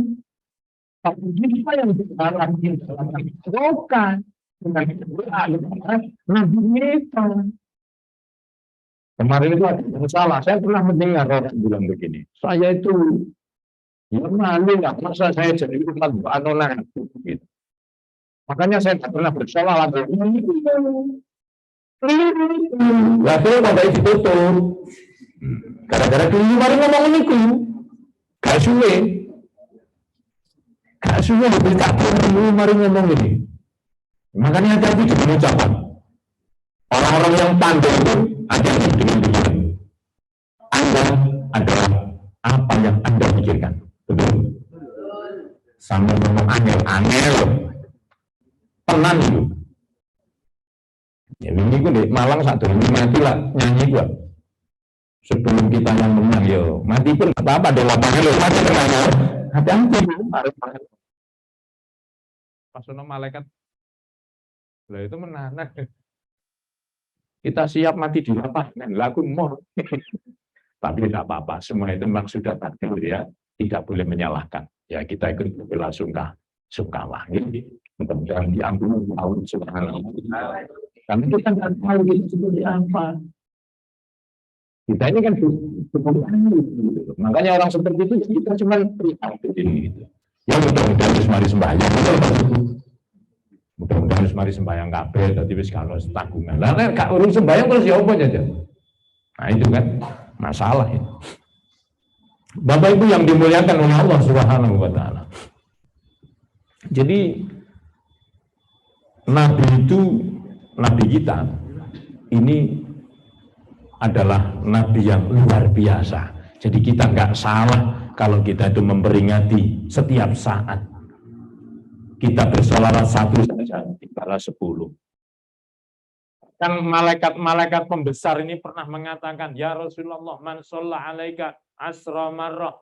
tapi kita yang dalam bukan dengan Nabi kita. Kemarin itu ada masalah, saya pernah mendengar orang bilang begini, saya itu ya malu lah, masa saya jadi umat anonan gitu. Makanya saya tidak pernah bersolawat. Lalu pada ditutup. Gara-gara dulu baru ngomong niku. Gak suwe habis kabur dulu mari ngomong ini. Makanya hati-hati dengan ucapan. Orang-orang yang pandai itu hati-hati dengan pikiran. Anda adalah apa yang Anda pikirkan. Betul? Sama ngomong angel. Tenan itu. Ya ini gue di Malang satu ini mati lah nyanyi gua. Sebelum kita yang menang yo mati pun apa di lapangan lo mati kemana? Hati-hati. Pas ono malaikat, lah itu menahan. Kita siap mati di lapangan, laku mau. Tapi tidak apa-apa, semua itu memang sudah takdir ya, tidak boleh menyalahkan. Ya kita ikut bela sungkawa. Mudah-mudahan diampuni Allah Subhanahu wa Ta'ala. Karena kita nggak tahu itu seperti apa. Kita ini kan makanya orang seperti itu kita cuma prihatin gitu. Ya mudah-mudahan harus mari sembahyang. Mudah-mudahan harus mari sembahyang kabeh dadi wis kalau tanggungan. Lah nek gak urung sembahyang terus ya apa aja. Nah itu kan masalah itu. Bapak Ibu yang dimuliakan oleh Allah Subhanahu wa Ta'ala. Jadi Nabi itu, Nabi kita ini adalah Nabi yang luar biasa. Jadi kita nggak salah kalau kita itu memperingati setiap saat. Kita bersolawat satu saja, dikala 10. Kan malaikat-malaikat pembesar ini pernah mengatakan, ya Rasulullah, man sholla alaika asra marrah.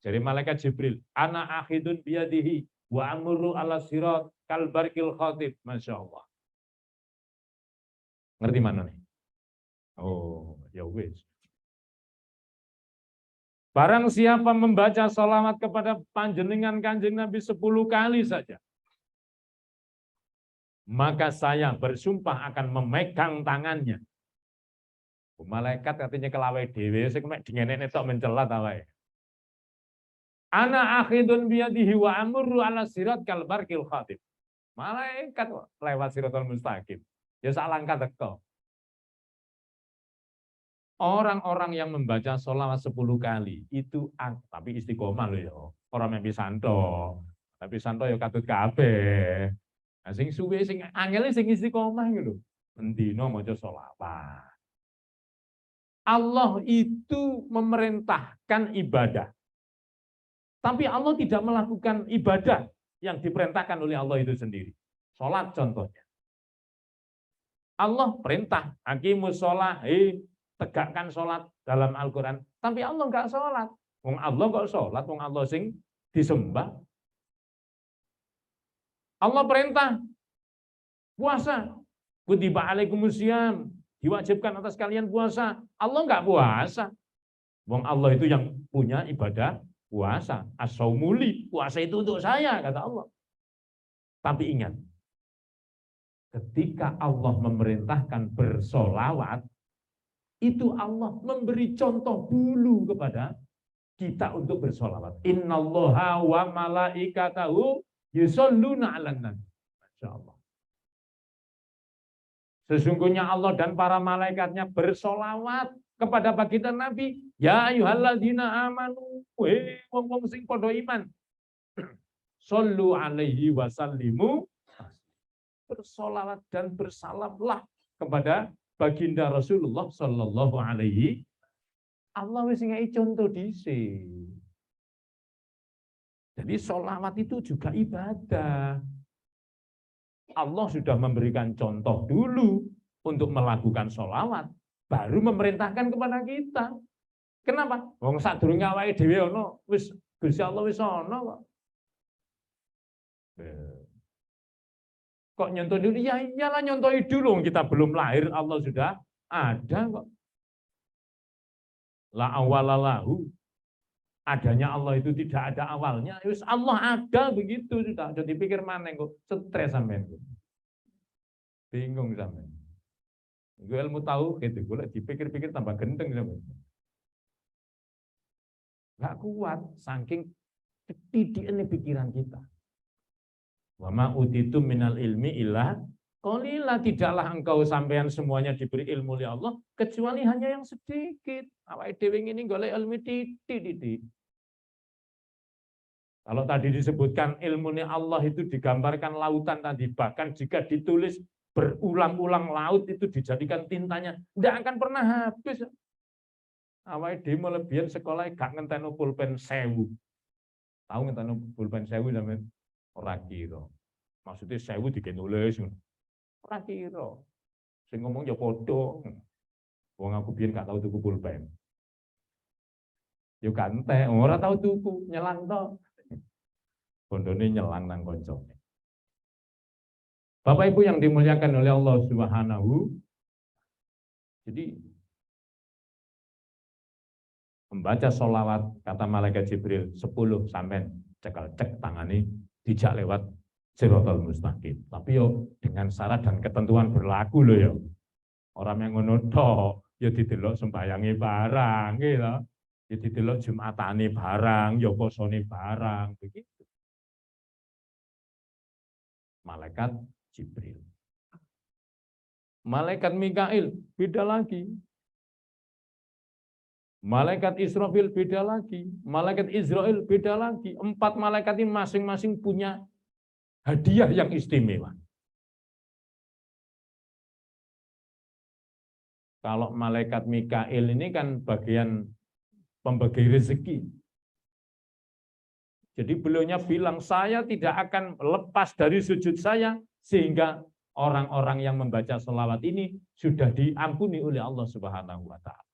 Jadi malaikat Jibril, ana akhidun biyadihi wa amuru ala sirat kalbarkil khatib. Masya Allah. Ngerti mana nih? Oh, ya wis. Barang siapa membaca sholawat kepada panjenengan Kanjeng Nabi 10 kali saja, maka saya bersumpah akan memegang tangannya. Malaikat katanya kelawe dhewe sing mek dingene tok mencelat awae. Ana akhidun biyadihi wa amru ala sirat kal barqil khatib. Malaikat lewat siratal mustaqim. Ya sak langkah teko. Orang-orang yang membaca sholawat 10 kali itu tapi istiqomah loh ya. Orang yang pisanto. Tapi santo ya katut kabeh. Nah, sing suwe sing angel sing istiqomah gitu. Mendino maca sholawat. Allah itu memerintahkan ibadah. Tapi Allah tidak melakukan ibadah yang diperintahkan oleh Allah itu sendiri. Sholat contohnya. Allah perintah, aqimus sholah, tegakkan sholat dalam Al-Quran. Tapi Allah enggak sholat. Wong Allah kok sholat, wong Allah sing disembah. Allah perintah, puasa. Kutiba alaikumusiyam, diwajibkan atas kalian puasa. Allah enggak puasa. Wong Allah itu yang punya ibadah puasa. As-saumuli, puasa itu untuk saya, kata Allah. Tapi ingat, ketika Allah memerintahkan bersolawat, itu Allah memberi contoh dulu kepada kita untuk bersolawat. Innallaha wa malaikatahu yusholluna 'alan nabi. Masyaallah. Sesungguhnya Allah dan para malaikatnya bersolawat kepada baginda Nabi. Ya ayyuhalladzina amanu, wong-wong sing padha iman. Shollu alaihi wa sallimu. bersolawat dan bersalamlah kepada baginda Rasulullah Shallallahu Alaihi. Allah wis ngai contoh dhisik. Jadi solawat itu juga ibadah. Allah sudah memberikan contoh dulu untuk melakukan solawat, baru memerintahkan kepada kita. Kenapa? Wong sadurunge awake dhewe ana, wis Gusti Allah wis ana kok. Kok nyontoh dulu? Ya iyalah nyontohi dulu, kita belum lahir Allah sudah ada kok. La awalalahu. Adanya Allah itu tidak ada awalnya. Wis Allah ada begitu sudah. Jadi pikir mana kok stres sampean. Bingung sampean. Gue ilmu tahu gitu, gue dipikir-pikir tambah gendeng sampean. Enggak kuat saking ketidaknya pikiran kita. Wa ma utitu minal ilmi illa qalila, tidaklah engkau sampean semuanya diberi ilmu oleh Allah kecuali hanya yang sedikit. Awake dhewe ngene golek ilmu titik-titik. Kalau tadi disebutkan ilmunya Allah itu digambarkan lautan tadi, bahkan jika ditulis berulang-ulang laut itu dijadikan tintanya, tidak akan pernah habis. Awake dhewe melebihan sekolah gak ngenteni pulpen 1000. Tahu ngenteni pulpen 1000 sampean? Ora kira. Maksudnya 1000 dikenulis. Ora kira. Sing ngomong ya padha. Wong aku biyen gak tahu tuku pulpen. Yo ganteng, ora tahu tuku, nyelang to. Bondone nyelang nang koncone. Bapak Ibu yang dimuliakan oleh Allah Subhanahu. Jadi membaca sholawat kata malaikat Jibril 10 sampai cek tangani dijak lewat Shiratal Mustaqim. Tapi yo dengan syarat dan ketentuan berlaku loh yo. Orang yang ngono tok yo didelok sembayange barang gitu. Ya didelok Jumatane barang, ya posone barang begitu. Malaikat Jibril. Malaikat Mikail beda lagi. Malaikat Israfil beda lagi. Malaikat Israel beda lagi. 4 malaikat ini masing-masing punya hadiah yang istimewa. Kalau malaikat Mikail ini kan bagian pembagi rezeki. Jadi beliaunya bilang, saya tidak akan lepas dari sujud saya, sehingga orang-orang yang membaca sholawat ini sudah diampuni oleh Allah Subhanahu wa Ta'ala.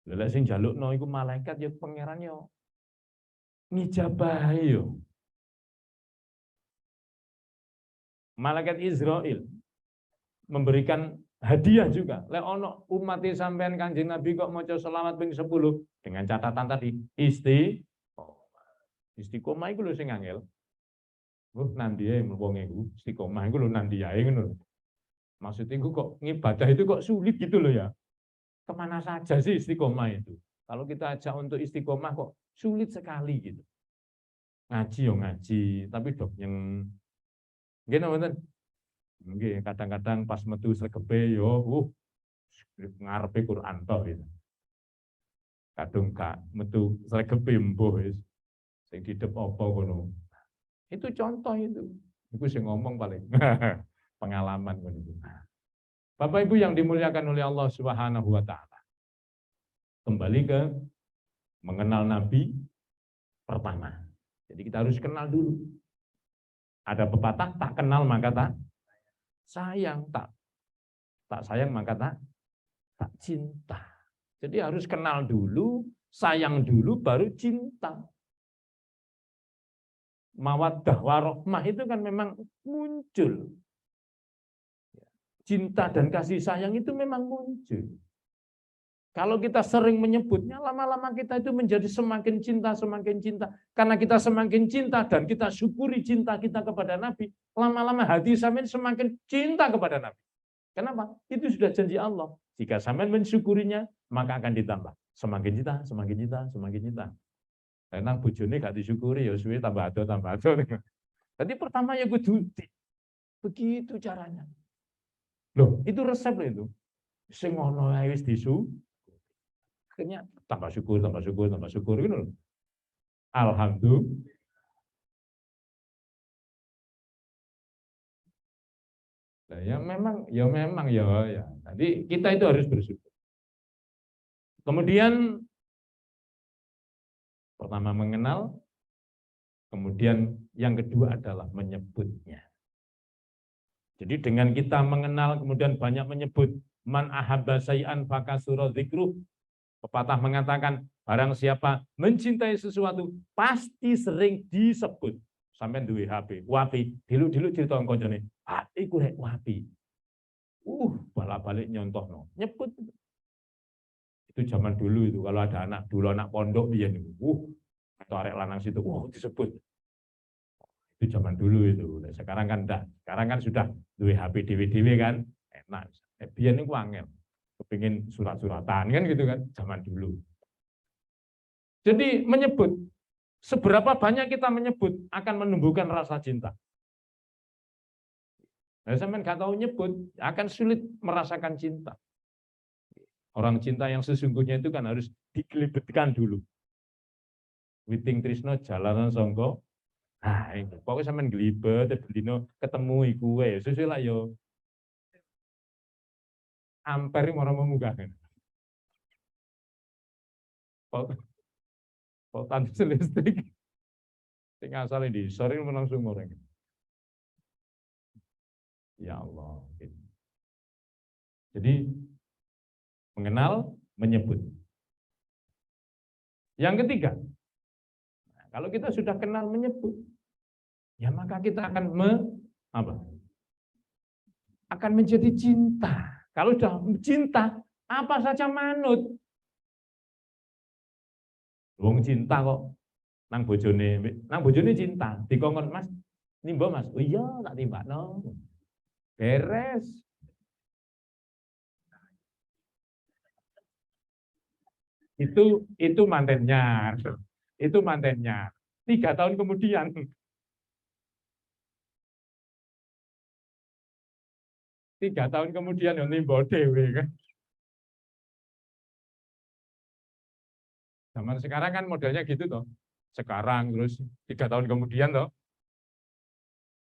Lha sing jalukno iku malaikat ya pangeran yo ngijabahi yo. Malaikat Israel memberikan hadiah juga. Lek ono umat sampean Kanjeng Nabi kok maca sholawat ping 10 dengan catatan tadi istiqomah iku lho sing angel. Nandiae wong iku istiqomah iku lho nandiae ngono. Maksudnya iku kok ngibadah itu kok sulit gitu loh ya. Kemana saja sih istiqomah itu? Kalau kita ajak untuk istiqomah kok sulit sekali gitu. Ngaji yo ngaji, tapi dok yang nggih nonton. Nggih kadang-kadang pas metu sregepe yo ngarepe Quran tok gitu. Kadung gak metu sregepe mbuh wis. Sing didep apa ngono. Itu contoh itu. Iku sing ngomong paling pengalaman ngono. Bapak Ibu yang dimuliakan oleh Allah Subhanahu wa Ta'ala. Kembali ke mengenal Nabi pertama. Jadi kita harus kenal dulu. Ada pepatah tak kenal maka tak sayang, tak sayang maka tak cinta. Jadi harus kenal dulu, sayang dulu baru cinta. Mawaddah warahmah itu kan memang muncul. Cinta dan kasih sayang itu memang muncul. Kalau kita sering menyebutnya, lama-lama kita itu menjadi semakin cinta. Karena kita semakin cinta dan kita syukuri cinta kita kepada Nabi, lama-lama hati sampean semakin cinta kepada Nabi. Kenapa? Itu sudah janji Allah. Jika sampean mensyukurinya, maka akan ditambah. Semakin cinta. Karena bojone gak disyukuri ya suwe tambah ado. Jadi pertama ya kudu begitu caranya. Loh, itu resep loh itu. Sing ngono ae wis disu. Akhirnya tambah syukur gitu loh. Alhamdulillah. Nah, ya. Jadi kita itu harus bersyukur. Kemudian pertama mengenal, kemudian yang kedua adalah menyebutnya. Jadi dengan kita mengenal kemudian banyak menyebut, man ahabba syai'an fakasura dzikruh. Pepatah mengatakan barang siapa mencintai sesuatu pasti sering disebut. Sampai duwe HP, wapi, dilu-dilu cerita koncone. Ah, iku rek wapi. Balik-balik nyontohno. Nyebut. Itu zaman dulu itu kalau ada anak pondok biyen itu. Atau arek lanang situ, disebut. Itu zaman dulu itu. Sekarang kan enggak. Sekarang kan sudah duwe HP dewe-dewe kan, enak. Biyen niku angel. Kepingin surat-suratan kan gitu kan, zaman dulu. Jadi menyebut, seberapa banyak kita menyebut akan menumbuhkan rasa cinta. Nah, sampean nggak tahu nyebut, akan sulit merasakan cinta. Orang cinta yang sesungguhnya itu kan harus digelibetkan dulu. Witing Trisno jalanan songko. Nah, pokoknya sampean gelibet, bendino ketemu iku wae, sesuai lah yo. Ampere orang memunggah kan. Voltase listrik. Sing asale di sore menang sumur. Ya Allah. Jadi mengenal, menyebut. Yang ketiga, kalau kita sudah kenal menyebut, ya maka kita akan akan menjadi cinta. Kalau sudah cinta, apa saja manut. Wong cinta kok nang bojone cinta, dikongkon Mas, nimba Mas. Oh iya, tak timbakno. Beres. Itu mantennya. Itu mantennya. 3 tahun kemudian. 3 tahun kemudian yang nimba dhewe kan. Zaman sekarang kan modelnya gitu toh. Sekarang terus 3 tahun kemudian toh.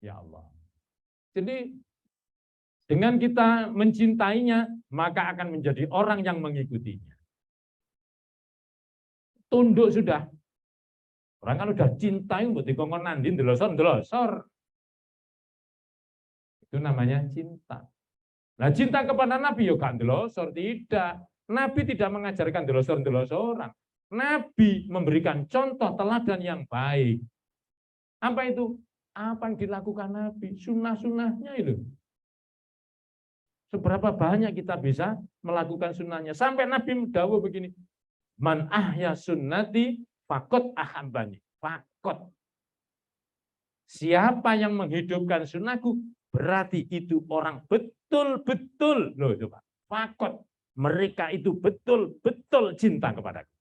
Ya Allah. Jadi dengan kita mencintainya, maka akan menjadi orang yang mengikutinya. Tunduk sudah. Orang kan udah cinta yang buat dikongkon nandin delosor. Itu namanya cinta. Nah, cinta kepada Nabi ya gak delosor, tidak. Nabi tidak mengajarkan delosor-delosoran. Nabi memberikan contoh teladan yang baik. Apa itu? Apa yang dilakukan Nabi? Sunnah-sunnahnya itu. Seberapa banyak kita bisa melakukan sunnahnya. Sampai Nabi dawuh begini. Man ahya sunnati fakot ahambani. Fakot. Siapa yang menghidupkan sunnahku, berarti itu orang betul-betul. Loh, coba. Fakot. Mereka itu betul-betul cinta kepadaku.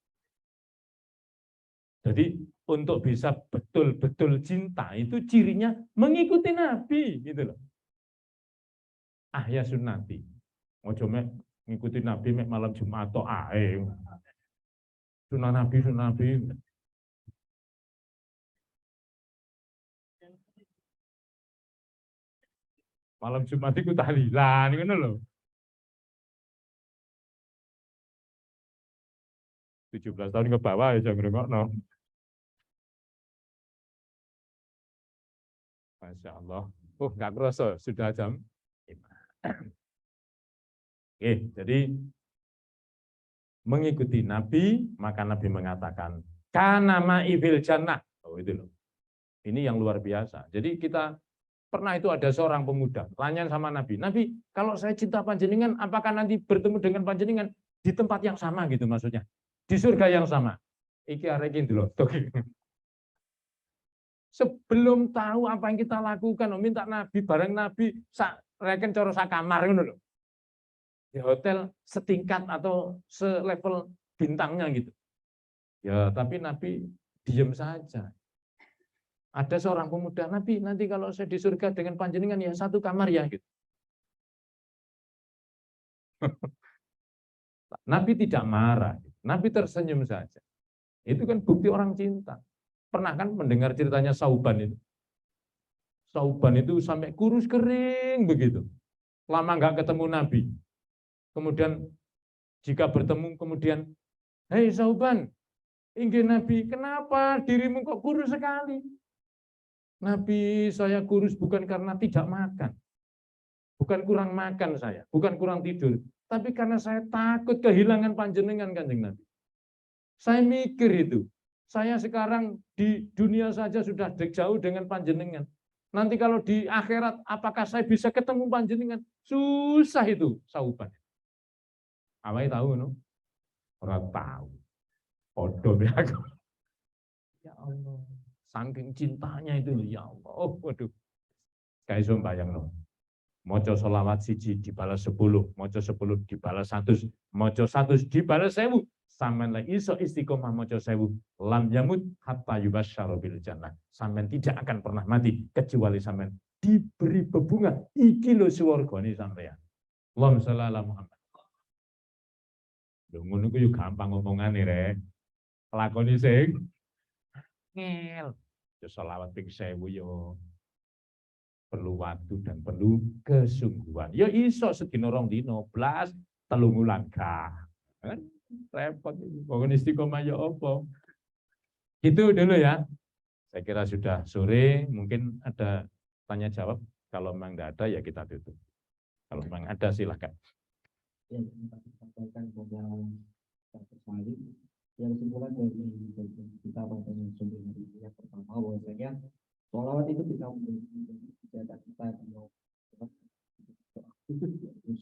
Jadi untuk bisa betul-betul cinta itu cirinya mengikuti Nabi gitu loh. Ahya sunnati. Ojo mek ngikuti Nabi mek malam Jumat atau ae. Sunnah Nabi. Malam Jumat itu tahlilan ngono lho. 17 tahun ke bawah ya jangan ngrungokno. Masya Allah. Nggak kerasa, sudah jam 5. Oke, jadi mengikuti Nabi, maka Nabi mengatakan, kana ma'i fil jannah. Oh, itu loh. Ini yang luar biasa. Jadi kita pernah itu ada seorang pemuda, tanya sama Nabi, Nabi, kalau saya cinta panjenengan, apakah nanti bertemu dengan panjenengan di tempat yang sama gitu maksudnya? Di surga yang sama. Iki arekin dulu. Sebelum tahu apa yang kita lakukan, minta Nabi, bareng Nabi, reken coro sakamar ngono lho. Di hotel setingkat atau selevel bintangnya gitu. Ya, tapi Nabi diam saja. Ada seorang pemuda, Nabi, nanti kalau saya di surga dengan panjenengan ya satu kamar ya gitu. Nabi tidak marah, Nabi tersenyum saja. Itu kan bukti orang cinta. Pernah kan mendengar ceritanya Sauban itu? Sauban itu sampai kurus kering begitu. lama nggak ketemu Nabi. Kemudian jika bertemu kemudian, hei Sauban, inggih Nabi, kenapa dirimu kok kurus sekali? Nabi, saya kurus bukan karena tidak makan. Bukan kurang makan saya, bukan kurang tidur. Tapi karena saya takut kehilangan panjenengan, Kanjeng Nabi. Saya mikir itu. Saya sekarang di dunia saja sudah jauh dengan panjenengan. Nanti kalau di akhirat, apakah saya bisa ketemu panjenengan? Susah itu, Sauban. Awai tahu, no? Orang tahu. Podo aku. Ya Allah, saking cintanya itu, ya Allah. Oh, waduh. Kayak bayang no. Moco sholawat siji dibalas 10, moco 10 dibalas 100, moco 100 dibalas 1000. Sampean lagi iso istiqomah moco 1000, lam yamut hatta yubasysyara bil jannah. Sampean tidak akan pernah mati kecuali sampean diberi bebunga iki lho swargane sampean. Allahumma sholli ala Muhammad. Lho ngono ku yo gampang ngomongane rek. Lakoni sing ngel. Yo sholawat ping 1000 yo perlu waktu dan perlu kesungguhan. Ya iso sedina rong dina, blas 3 wulan gak. Kan repot iki. Pokoknya istiqomah ya apa. Itu dulu ya. Saya kira sudah sore, mungkin ada tanya jawab. Kalau memang tidak ada ya kita tutup. Kalau memang ada silakan. Ya, sampaikan kepada Dr. Salim. Yang kesimpulan dari kita pada sumber yang pertama bahwasanya sholawat itu bisa menjaga kita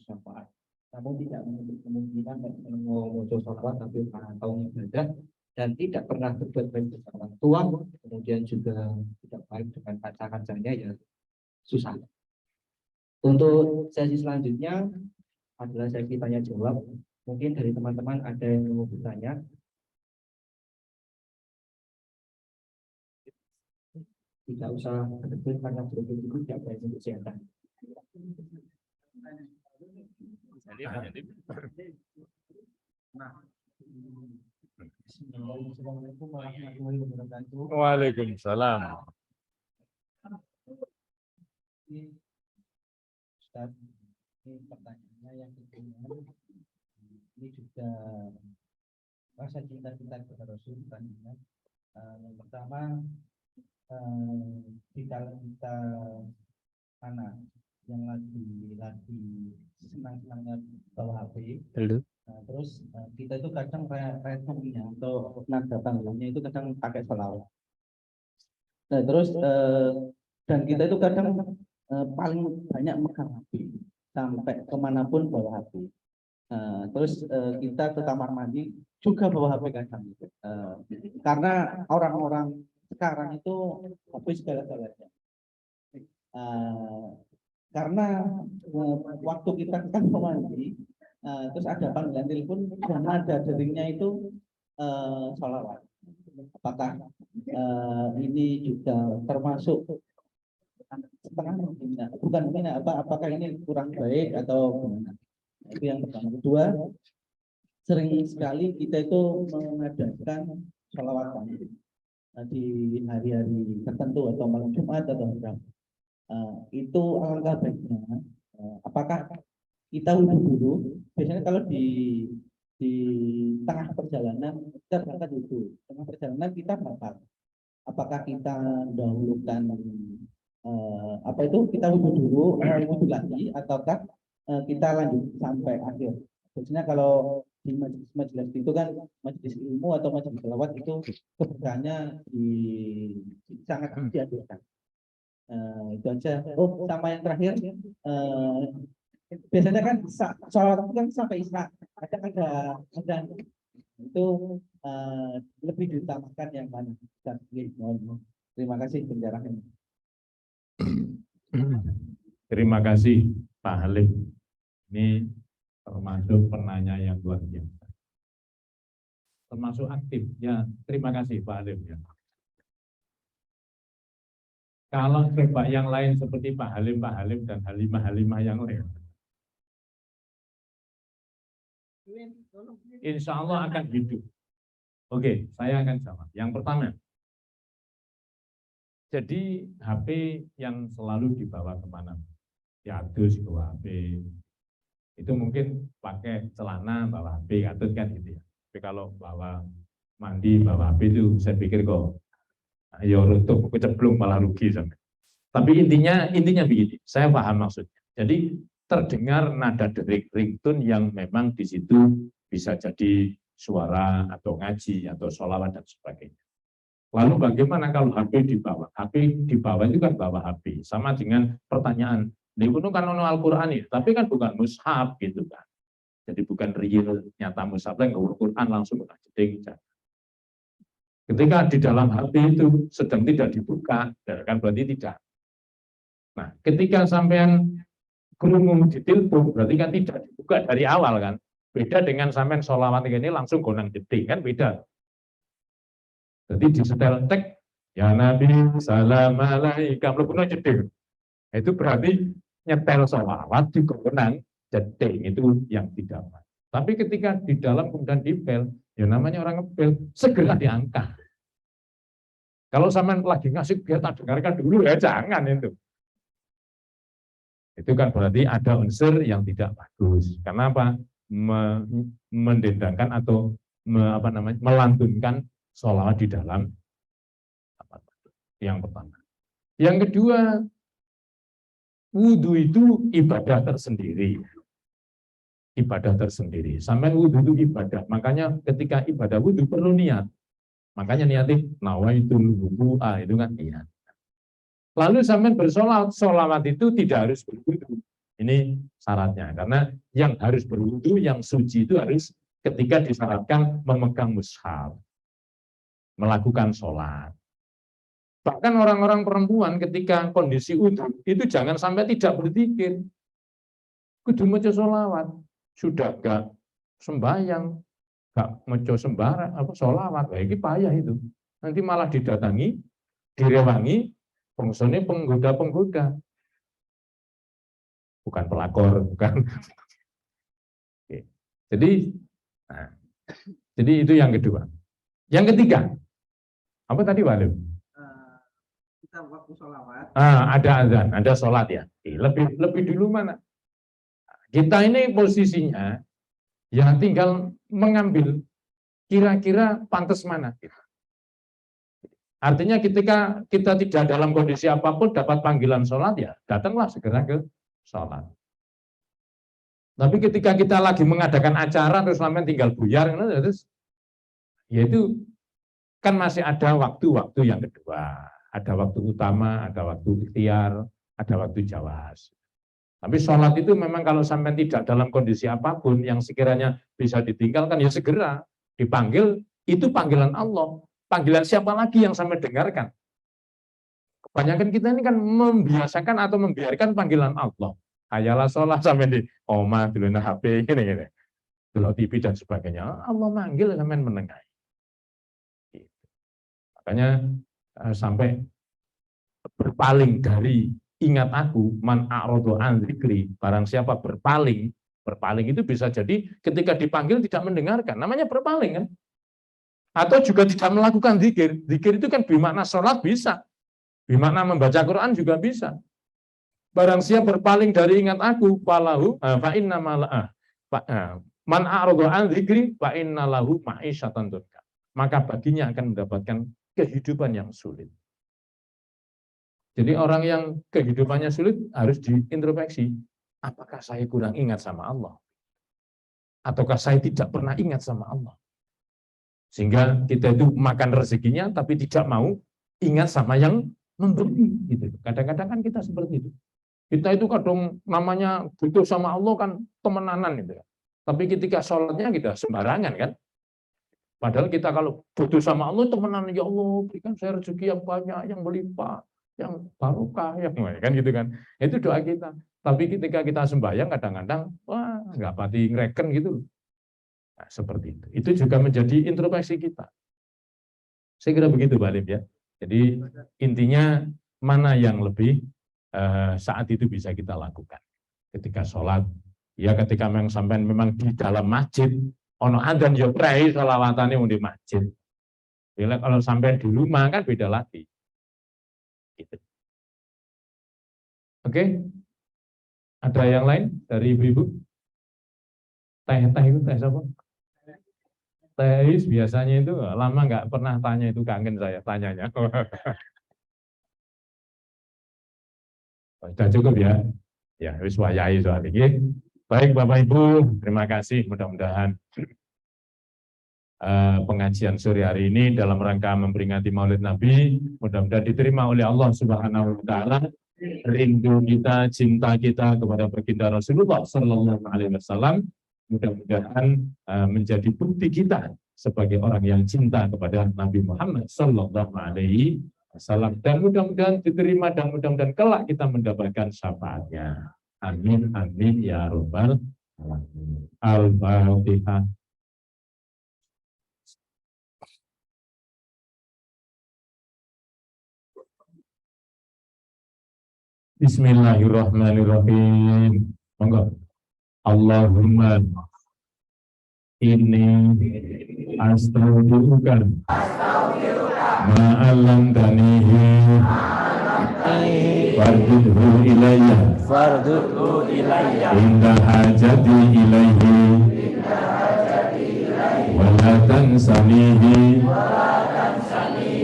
syafaat. Namun tidak menutup kemungkinan mau sholawat tapi atau ibadah dan tidak pernah berbuat baik dengan orang tua, kemudian juga tidak baik dengan pasangannya ya susah. Untuk sesi selanjutnya adalah sesi tanya jawab. Mungkin dari teman-teman ada yang mau bertanya. Tidak usah berdebut karena berdebut itu tidak baik untuk kesehatan. Assalamualaikum warahmatullahi wabarakatuh. Waalaikumsalam. Ustaz, ini pertanyaannya yang kedua, ini juga rasa cinta kita kepada Rasul. Yang pertama, di dalam kita anak yang lagi senang-senangnya bawa HP, terus kita itu kadang retungnya atau nada panggungnya itu kadang pakai selawat. Nah, terus dan kita itu kadang paling banyak megang HP sampai kemanapun bawa HP. Terus kita ke kamar mandi juga bawa HP kadang. Karena orang-orang sekarang itu HP segala-galanya. Karena waktu kita ke kamar mandi, terus ada panggilan telepon dan ada deringnya itu sholawat. Apakah ini juga termasuk setengah menghina? Bukan menghina, apakah ini kurang baik atau gimana? Itu yang pertama. Kedua, sering sekali kita itu mengadakan sholawatan di hari-hari tertentu atau malam Jumat atau berapa. Itu alangkah baiknya. Apakah kita wudhu dulu? Biasanya kalau di tengah perjalanan kita berangkat wudhu. Tengah perjalanan kita berangkat. Apakah kita dahulukan kita wudhu dulu, wudhu lagi, ataukah kita lanjut sampai akhir? Biasanya kalau di majelis itu kan majelis ilmu atau majelis selawat itu keberkahannya sangat dianjurkan. Itu aja. Oh, sama yang terakhir, biasanya kan sholawat itu kan sampai isya. Ada itu lebih diutamakan yang mana? Terima kasih penjelasannya. Terima kasih Pak Halim. Ini termasuk penanya yang luar biasa. Termasuk aktif. Ya, terima kasih Pak Halim ya. Kalau coba yang lain seperti Pak Halim dan Halimah yang lain, insya Allah akan hidup. Oke, saya akan jawab. Yang pertama, jadi HP yang selalu dibawa kemana? piatus bawa HP. Itu mungkin pakai celana bawa HP, atau kan gitu ya. Tapi kalau bawa mandi bawa HP itu saya pikir kok ya untuk kecemplung malah rugi sampai. Tapi intinya begini, saya paham maksudnya. Jadi terdengar nada derik ringtone yang memang di situ bisa jadi suara atau ngaji atau sholawat dan sebagainya. Lalu bagaimana kalau HP dibawa? HP dibawa itu kan bawa HP. Sama dengan pertanyaan, di gunung kan ono Al-Quran ya, tapi kan bukan mushaf gitu kan. Jadi bukan real nyata mushaf yang Al-Quran langsung jeding. Ketika di dalam HP itu sedang tidak dibuka, kan berarti tidak. Nah, ketika sampean kerungu ditelepon, berarti kan tidak dibuka dari awal kan. Beda dengan sampean sholawat ini langsung gonang jeding, kan beda. Jadi di setel tek, ya Nabi salam alaika, mlebu jeding. Itu berarti nyetel sholawat di gonang jeding, itu yang tidak. Tapi ketika di dalam kemudian dipel, ya namanya orang ngepel, segera diangkat. Kalau sampean lagi ngasih biar tak dengarkan dulu, ya jangan itu. Itu kan berarti ada unsur yang tidak bagus. Karena apa? Mendendangkan atau melantunkan sholawat di dalam yang pertama. Yang kedua, wudhu itu ibadah tersendiri. Ibadah tersendiri. Sampai wudhu itu ibadah. Makanya ketika ibadah wudhu perlu niat. Makanya niatnya nawaitul wudu'a, itu kan niat. Lalu sampai bersolawat, solawat itu tidak harus berwudu. Ini syaratnya, karena yang harus berwudu, yang suci itu harus ketika disyaratkan memegang mushaf, melakukan sholat. Bahkan orang-orang perempuan ketika kondisi wudu itu jangan sampai tidak berzikir. Kudu maca sholawat, sudah gak sembahyang, gak maca sembarang, sholawat, ini payah itu. Nanti malah didatangi, direwangi, fungsinya penggoda-penggoda, bukan pelakor, bukan. Oke. Jadi itu yang kedua. Yang ketiga, apa tadi Walim? Kita waktu sholawat. Ada azan, ada sholat ya. Lebih dulu mana? Kita ini posisinya, ya tinggal mengambil kira-kira pantas mana. Artinya ketika kita tidak dalam kondisi apapun dapat panggilan sholat, ya datanglah segera ke sholat. Tapi ketika kita lagi mengadakan acara terus sampai tinggal buyar, terus ya itu kan masih ada waktu-waktu yang kedua. Ada waktu utama, ada waktu ikhtiar, ada waktu jawas. Tapi sholat itu memang kalau sampai tidak dalam kondisi apapun yang sekiranya bisa ditinggalkan, ya segera dipanggil, itu panggilan Allah. Panggilan siapa lagi yang sampai dengarkan? Kebanyakan kita ini kan membiasakan atau membiarkan panggilan Allah. Ayalah sholat sampai di oma, dulu HP, gini. Dulu TV dan sebagainya. Allah manggil sampai menengahi. Makanya sampai berpaling dari ingat aku, man a'radu an dzikri, barang siapa berpaling itu bisa jadi ketika dipanggil tidak mendengarkan. Namanya berpaling kan? Atau juga tidak melakukan zikir. Zikir itu kan bermakna sholat bisa. Bermakna membaca Quran juga bisa. Barang siapa berpaling dari ingat aku, falahu fa inna man a'rada an dzikri fa inna lahu ma'isyatan dunka. Maka baginya akan mendapatkan kehidupan yang sulit. Jadi orang yang kehidupannya sulit harus diintrospeksi. Apakah saya kurang ingat sama Allah? Ataukah saya tidak pernah ingat sama Allah? Sehingga kita itu makan rezekinya tapi tidak mau ingat sama yang memberi gitu. Kadang-kadang kan kita seperti itu. Kita itu kadang namanya butuh sama Allah kan temenanan gitu. Tapi ketika sholatnya kita sembarangan kan. Padahal kita kalau butuh sama Allah temenan, ya Allah berikan saya rezeki yang banyak, yang melimpah, yang barokah, yang kan gitu kan. Itu doa kita. Tapi ketika kita sembahyang kadang-kadang wah nggak pati ngereken gitu. Nah, seperti itu. Itu juga menjadi introspeksi kita. Saya kira begitu, Pak Alim ya. Jadi intinya mana yang lebih saat itu bisa kita lakukan. Ketika sholat, ya ketika memang di dalam masjid, ono adzan yo prei sholawatane di masjid. Bila kalau sampai di rumah kan beda lagi. Gitu. Oke. Ada yang lain dari ibu-ibu? Teh itu teh apa? Teh biasanya itu lama nggak pernah tanya, itu kangen saya tanyanya. Sudah cukup ya? Ya, wis wayahe soal ini. Baik Bapak Ibu, terima kasih. Mudah-mudahan pengajian sore hari ini dalam rangka memperingati Maulid Nabi, mudah-mudahan diterima oleh Allah Subhanahu wa taala. Rindu kita, cinta kita kepada baginda Rasulullah sallallahu alaihi wasallam mudah-mudahan menjadi bukti kita sebagai orang yang cinta kepada Nabi Muhammad sallallahu alaihi wasallam, dan mudah-mudahan diterima dan mudah-mudahan kelak kita mendapatkan syafaatnya. Amin amin ya rabbal alamin. Al-Fatihah. Bismillahirrahmanirrahim. Monggo. Allahumma inni astaghfiruka ma'allamtanihi fardudhu ilayya inda hajati ilayhi wa la tansanihi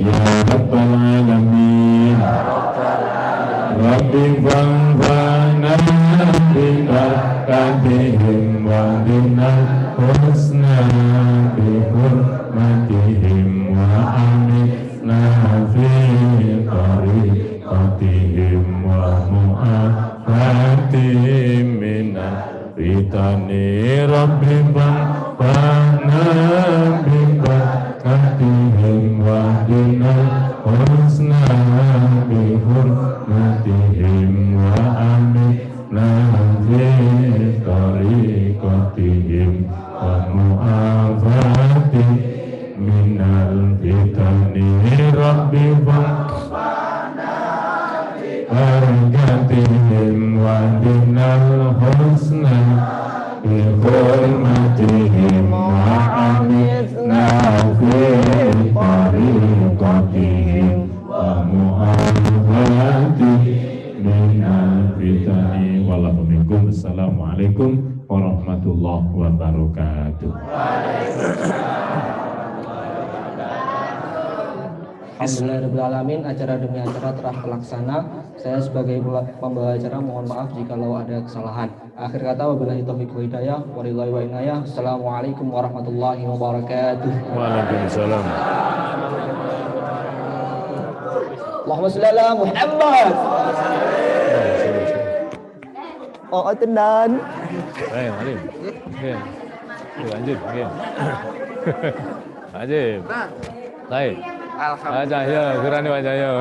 ya rabbal alamin. Rabbi fanfa'na bi barakatihim wa binal husna bi hurmatihim wa aminna fi tariqatihim wa mu'afatihim minal fitani. Rabbi fanfa'na bi barakatihim wa binal husna bi hurmatihim wa aminna fi tariqatihim wa mu'afatihim minal fitani. Rabbi fanfa'na bi barakatihim wa binal husna bi hurmatihim wa aminna fi tariqatihim wa mu'afatihim minal fitani. Wallahu minkum. Assalamualaikum warahmatullahi wabarakatuh. Alhamdulillahirrahmanirrahim. Acara demi acara telah terlaksana. Saya sebagai pembawa acara mohon maaf jikalau ada kesalahan. Akhir kata, wabillahi taufiq wa hidayah, walillahi wa inayah. Assalamualaikum warahmatullahi wabarakatuh. Waalaikumsalam. Allahumma sholli ala Muhammad. Oh, tenan. Baik, Alim. Oke. Lanjut, oke. Lanjut. Baik. Alhamdulillah. Wajah ya, gerani wajah ya.